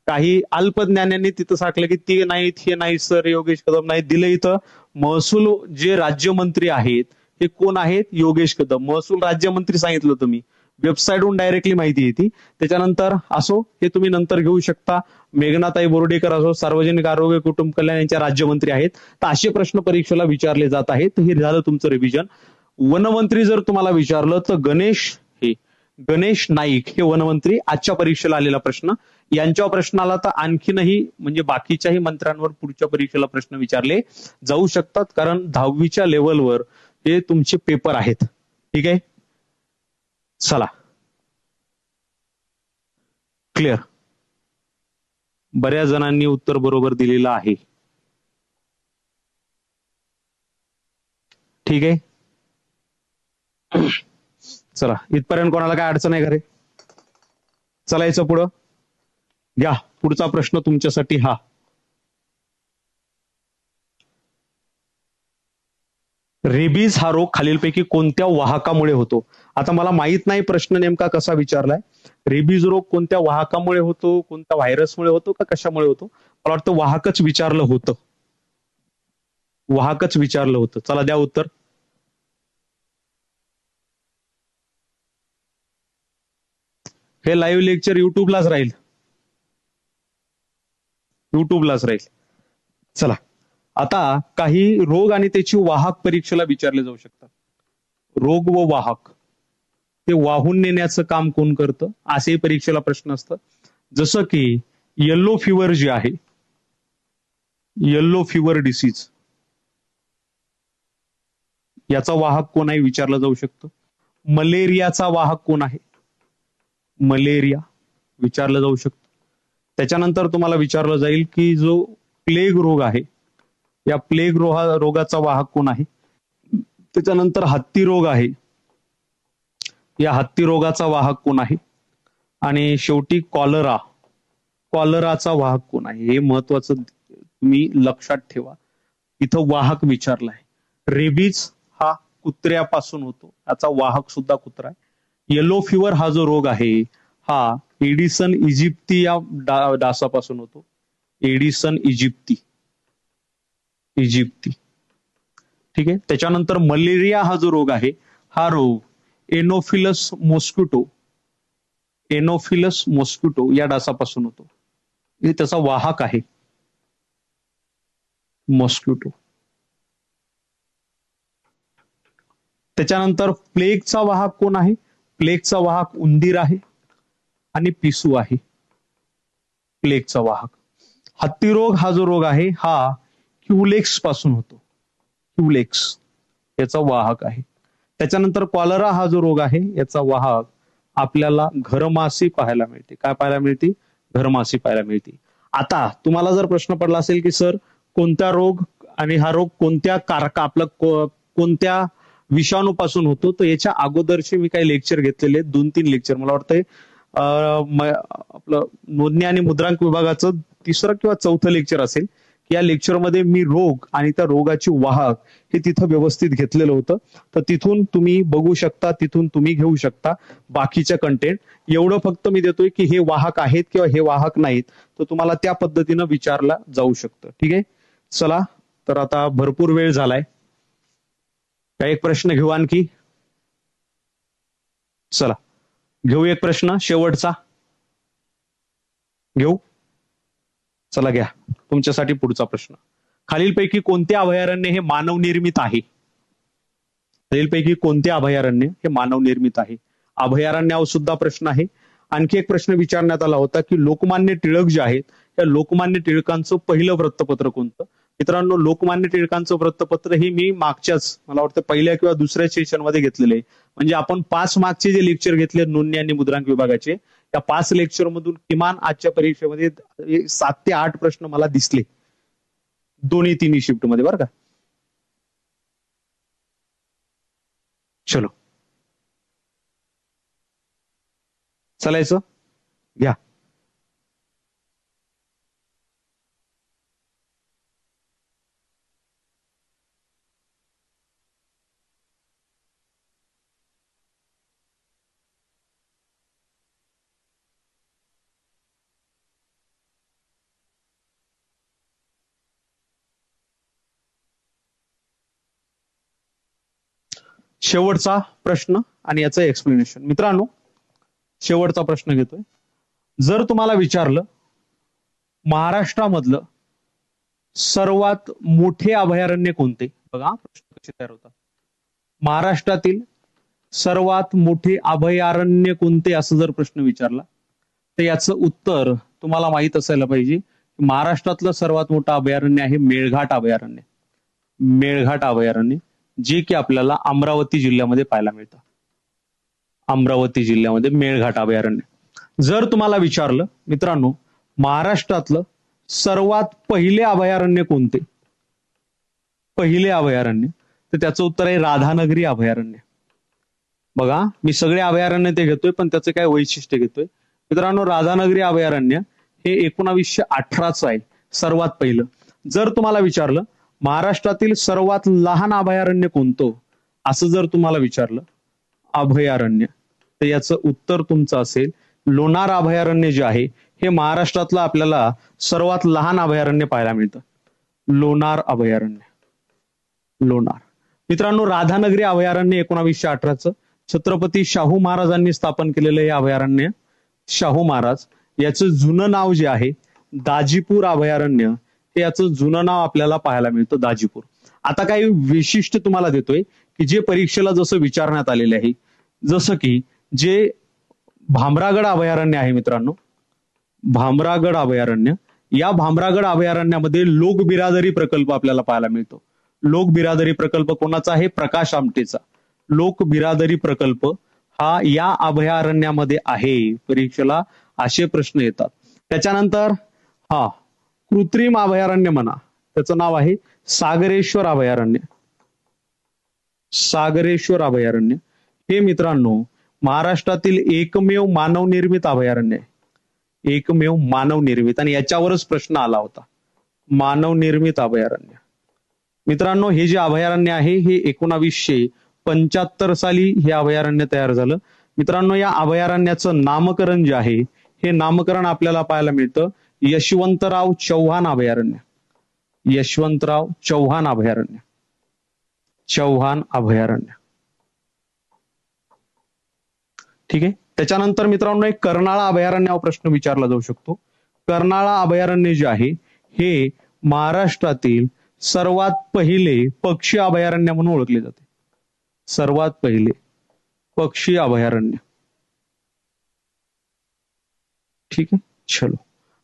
काही अल्पज्ञानांनी तिथं सांगलं की ते नाहीत, हे नाही सर, योगेश कदम नाही दिलं. इथं महसूल जे राज्यमंत्री आहेत हे कोण आहेत? योगेश कदम. महसूल राज्यमंत्री सांगितलं होतं मी. वेबसाईटवरून डायरेक्टली माहिती येते. त्याच्यानंतर असो, हे तुम्ही नंतर घेऊ शकता. मेघनाताई बोर्डीकर असो, सार्वजनिक आरोग्य कुटुंब कल्याण यांच्या राज्यमंत्री आहेत. तर असे प्रश्न परीक्षेला विचारले जात आहेत. तर हे झालं तुमचं रिव्हिजन. वनमंत्री जर तुम्हाला विचारलं तर गणेश नाईक हे वनमंत्री. आजच्या परीक्षेला आलेला प्रश्न. यांच्यावर प्रश्न आला तर आणखीनही म्हणजे बाकीच्याही मंत्र्यांवर पुढच्या परीक्षेला प्रश्न विचारले जाऊ शकतात, कारण 10वीच्या लेवलवर हे तुमचे पेपर आहेत. ठीक आहे, चला क्लिअर. बऱ्याच जणांनी उत्तर बरोबर दिलेलं आहे. ठीक आहे, चला इथपर्यंत कोणाला काय अडचण आहे का रे? चला याचं पुढं. घ्या पुढचा प्रश्न तुमच्यासाठी हा. रेबीज हा रोग खालीलपैकी कोणत्या वाहकामुळे होतो? आता मला माहित नाही प्रश्न नेमका कसा विचारलाय. रेबीज रोग कोणत्या वाहकामुळे होतो, कोणत्या व्हायरसमुळे होतो का कशामुळे होतो? मला वाटतं वाहकच विचारलं होतं. वाहकच विचारलं होतं. चला द्या उत्तर. हे लाईव्ह लेक्चर युट्यूबलाच राहील. युट्यूबलाच राहील. चला आता काही रोग आणि त्याची वाहक परीक्षेला विचारले जाऊ शकतात. रोग व वाहक ते वाहून नेण्याचं काम कोण करतं असे परीक्षेला प्रश्न असतात. जसं की येल्लो फिवर जे आहे, येल्लो फिवर डिसीज, याचा वाहक कोण आहे विचारला जाऊ शकतो. मलेरियाचा वाहक कोण आहे, मलेरिया विचारलं जाऊ शकतं. त्याच्यानंतर तुम्हाला विचारलं जाईल की जो प्लेग रोग आहे, या प्लेग रोगाचा वाहक कोण आहे. त्याच्यानंतर हत्ती रोग आहे, या हत्ती रोगाचा वाहक कोण आहे. आणि शेवटी कॉलरा, कॉलराचा वाहक कोण आहे. हे महत्वाचं तुम्ही लक्षात ठेवा. इथं वाहक विचारलाय. रेबीज हा कुत्र्यापासून होतो, याचा वाहक सुद्धा कुत्रा आहे. येलो फिवर हा जो रोग आहे हा एडिसन इजिप्ती या डासापासून होतो. Edison aegypti, aegypti. ठीक आहे. त्याच्यानंतर मलेरिया हा जो रोग आहे, हा रोग एनोफिलस मॉस्किटो, एनोफिलस मॉस्किटो या डासापासून होतो. हे त्याचा वाहक आहे मॉस्किटो. त्याच्यानंतर प्लेगचा वाहक कोण आहे. प्लेगचा वाहक उंदीर आहे आणि पिसू आहे. प्लेगचा वाहक. हत्ती रोग हा जो रोग आहे हा क्युलेक्स पासून होतो. क्युलेक्स याचा वाहक आहे. त्याच्यानंतर कॉलरा हा जो रोग आहे याचा वाहक आपल्याला घरमासी पाहायला मिळते. काय पाहायला मिळते, घरमासी पाहायला मिळते. आता तुम्हाला जर प्रश्न पडला असेल की सर कोणता रोग आणि हा रोग कोणत्या कोणत्या विषाणूपासून होतो, तर याच्या अगोदरचे मी काही लेक्चर घेतलेले, 2-3 लेक्चर. मला वाटतंय आपलं नोंदणी आणि मुद्रांक विभागाचं 3रं किंवा 4थं लेक्चर असेल. या लेक्चरमध्ये मी रोग आणि त्या रोगाची वाहक हे तिथं व्यवस्थित घेतलेलं होतं. तर तिथून तुम्ही बघू शकता, तिथून तुम्ही घेऊ शकता बाकीच्या कंटेंट. एवढं फक्त मी देतोय की हे वाहक आहेत किंवा हे वाहक नाहीत, तर तुम्हाला त्या पद्धतीनं विचारला जाऊ शकतं. ठीक आहे. चला तर आता भरपूर वेळ झालाय. काय एक प्रश्न घेऊ आणखी. चला घेऊ एक प्रश्न शेवटचा घेऊ. चला घ्या तुमच्यासाठी पुढचा प्रश्न. खालीलपैकी कोणते अभयारण्य हे मानव निर्मित आहे. खालीलपैकी कोणते अभयारण्य हे मानव निर्मित आहे. अभयारण्यावर सुद्धा प्रश्न आहे. आणखी एक प्रश्न विचारण्यात आला होता की लोकमान्य टिळक जे आहेत त्या लोकमान्य टिळकांचं पहिलं वृत्तपत्र कोणतं. मित्रांनो लोकमान्य टिळकांचं वृत्तपत्र हे मी मागच्याच मला वाटतं पहिल्या किंवा दुसऱ्या सेशन मध्ये घेतलेले आहे. म्हणजे आपण 5 मागचे जे लेक्चर घेतले नोंदणी आणि मुद्रांक विभागाचे, त्या 5 लेक्चर मधून किमान आजच्या परीक्षेमध्ये 7 ते 8 प्रश्न मला दिसले दोन्ही-तिन्ही शिफ्ट मध्ये बरं का. चलो चालायचं घ्या. शेवटचा प्रश्न आणि याचं एक्सप्लेनेशन. मित्रांनो शेवटचा प्रश्न घेतोय. जर तुम्हाला विचारलं महाराष्ट्रामधलं सर्वात मोठे अभयारण्य कोणते, बघा प्रश्न कसे तयार होतात. महाराष्ट्रातील सर्वात मोठे अभयारण्य कोणते असं जर प्रश्न विचारला तर याचं उत्तर तुम्हाला माहित असायला पाहिजे. महाराष्ट्रातलं सर्वात मोठं अभयारण्य आहे मेळघाट अभयारण्य. मेळघाट अभयारण्य जे की आपल्याला अमरावती जिल्ह्यामध्ये पाहायला मिळतं. अमरावती जिल्ह्यामध्ये मेळघाट अभयारण्य. जर तुम्हाला विचारलं मित्रांनो महाराष्ट्रातलं सर्वात पहिले अभयारण्य कोणते, पहिले अभयारण्य, तर त्याचं उत्तर आहे राधानगरी अभयारण्य. बघा मी सगळे अभयारण्य ते घेतोय पण त्याचे काय वैशिष्ट्य घेतोय. मित्रांनो राधानगरी अभयारण्य हे 1918चं आहे सर्वात पहिलं. जर तुम्हाला विचारलं महाराष्ट्रातील सर्वात लहान अभयारण्य कोणतं असं जर तुम्हाला विचारलं अभयारण्य, तर याचं उत्तर तुमचं असेल लोणार अभयारण्य जे आहे हे महाराष्ट्रातलं आपल्याला सर्वात लहान अभयारण्य पाहायला मिळतं. लोणार अभयारण्य. लोणार. मित्रांनो, राधानगरी अभयारण्य 1918चं छत्रपती शाहू महाराजांनी स्थापन केलेलं हे अभयारण्य. शाहू महाराज याचं जुनं नाव जे आहे दाजीपूर अभयारण्य, हे याचं जुनं नाव आपल्याला पाहायला मिळतं दाजीपूर. आता काही विशिष्ट तुम्हाला देतोय की जे परीक्षेला जसं विचारण्यात आलेले आहे, जसं की जे भामरागड अभयारण्य आहे मित्रांनो, भामरागड अभयारण्य, या भामरागड अभयारण्यामध्ये लोक बिरादरी प्रकल्प आपल्याला पाहायला मिळतो. लोक बिरादरी प्रकल्प कोणाचा आहे? प्रकाश आमटेचा. लोक बिरादरी प्रकल्प हा या अभयारण्यामध्ये आहे. परीक्षेला असे प्रश्न येतात. त्याच्यानंतर कृत्रिम अभयारण्य म्हणा, त्याचं नाव आहे सागरेश्वर अभयारण्य. सागरेश्वर अभयारण्य हे मित्रांनो महाराष्ट्रातील एकमेव मानवनिर्मित अभयारण्य आहे. एकमेव मानवनिर्मित, आणि याच्यावरच प्रश्न आला होता. मानवनिर्मित अभयारण्य. मित्रांनो, हे जे अभयारण्य आहे हे 1975 साली हे अभयारण्य तयार झालं. मित्रांनो, या अभयारण्याचं नामकरण जे आहे हे नामकरण आपल्याला पाहायला मिळतं यशवंतराव चव्हाण अभयारण्य. यशवंतराव चव्हाण अभयारण्य. चव्हाण अभयारण्य. ठीक आहे. त्याच्यानंतर मित्रांनो एक कर्नाळा अभयारण्यावर प्रश्न विचारला जाऊ शकतो. कर्नाळा अभयारण्य जे आहे हे महाराष्ट्रातील सर्वात पहिले पक्षी अभयारण्य म्हणून ओळखले जाते. सर्वात पहिले पक्षी अभयारण्य. ठीक आहे. चलो,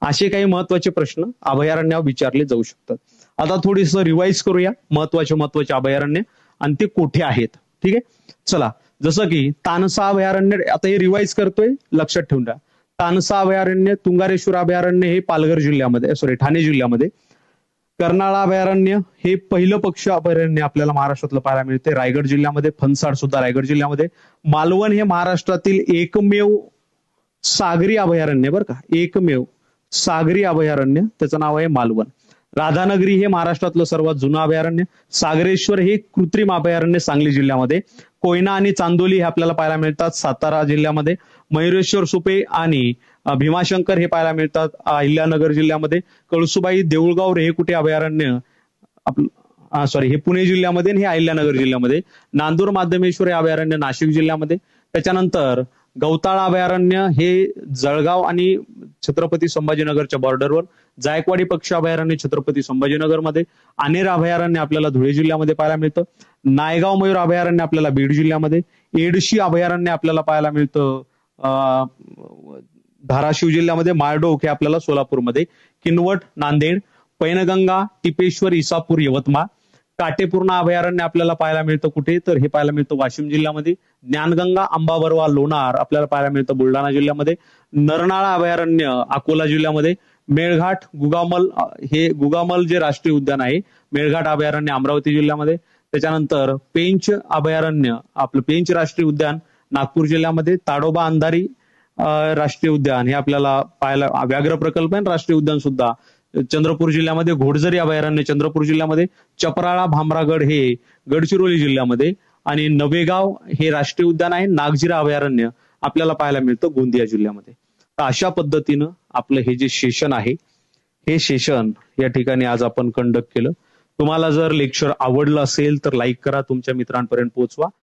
असे काही महत्वाचे प्रश्न अभयारण्यावर विचारले जाऊ शकतात. आता थोडीस रिवाइज करूया महत्वाचे अभयारण्य आणि ते कुठे आहेत. ठीक आहे. चला, जसं की तानसा अभयारण्य, आता हे रिवाइज करतोय, लक्षात ठेवून द्या. तानसा अभयारण्य, तुंगारेश्वर अभयारण्य हे पालघर जिल्ह्यामध्ये, ठाणे जिल्ह्यामध्ये. कर्नाळा अभयारण्य हे पहिलं पक्षी अभयारण्य आपल्याला महाराष्ट्रातलं पाहायला मिळते रायगड जिल्ह्यामध्ये. फणसाड सुद्धा रायगड जिल्ह्यामध्ये. मालवण हे महाराष्ट्रातील एकमेव सागरी अभयारण्य, बरं का, एकमेव सागरी अभयारण्य, त्याचं नाव आहे मालवण. राधानगरी हे महाराष्ट्रातलं सर्वात जुनं अभयारण्य. सागरेश्वर हे कृत्रिम अभयारण्य सांगली जिल्ह्यामध्ये. कोयना आणि चांदोली हे आपल्याला पाहायला मिळतात सातारा जिल्ह्यामध्ये. मयुरेश्वर सुपे आणि भीमाशंकर हे पाहायला मिळतात अहिल्यानगर जिल्ह्यामध्ये. कळसुबाई देऊळगाव हे कुठे अभयारण्य? हे पुणे जिल्ह्यामध्ये आणि हे अहिल्यानगर जिल्ह्यामध्ये. नांदूर माध्यमेश्वर हे अभयारण्य नाशिक जिल्ह्यामध्ये. त्याच्यानंतर गवताळा अभयारण्य हे जळगाव आणि छत्रपती संभाजीनगरच्या बॉर्डरवर. जायकवाडी पक्षी अभयारण्य छत्रपती संभाजीनगरमध्ये. अनेर अभयारण्य आपल्याला धुळे जिल्ह्यामध्ये पाहायला मिळतं. नायगाव मयूर अभयारण्य आपल्याला बीड जिल्ह्यामध्ये. एडशी अभयारण्य आपल्याला पाहायला मिळतं धाराशिव जिल्ह्यामध्ये. माळडोक हे आपल्याला सोलापूरमध्ये. किनवट नांदेड. पैनगंगा टिपेश्वर इसापूर यवतमाळ. काटेपूर्णा अभयारण्य आपल्याला पाहायला मिळतं कुठे? तर हे पाहायला मिळतं वाशिम जिल्ह्यामध्ये. ज्ञानगंगा अंबाबरवा लोणार आपल्याला पाहायला मिळतं बुलढाणा जिल्ह्यामध्ये. नरनाळा अभयारण्य अकोला जिल्ह्यामध्ये. मेळघाट गुगामल जे राष्ट्रीय उद्यान आहे मेळघाट अभयारण्य अमरावती जिल्ह्यामध्ये. त्याच्यानंतर पेंच अभयारण्य आपलं पेंच राष्ट्रीय उद्यान नागपूर जिल्ह्यामध्ये. ताडोबा अंधारी राष्ट्रीय उद्यान हे आपल्याला पाहायला, व्याघ्र प्रकल्प आणि राष्ट्रीय उद्यान सुद्धा चंद्रपूर जिल्ह्यामध्ये. घोडझरी अभयारण्य चंद्रपूर जिल्ह्यामध्ये. चपराळा भामरागड हे गडचिरोली जिल्ह्यामध्ये. आणि नवेगाव हे राष्ट्रीय उद्यान आहे. नागझिरा अभयारण्य आपल्याला पाहायला मिळतं गोंदिया जिल्ह्यामध्ये. तर अशा पद्धतीनं आपलं हे जे सेशन आहे हे सेशन या ठिकाणी आज आपण कंडक्ट केलं. तुम्हाला जर लेक्चर आवडलं असेल तर लाईक करा, तुमच्या मित्रांपर्यंत पोहोचवा.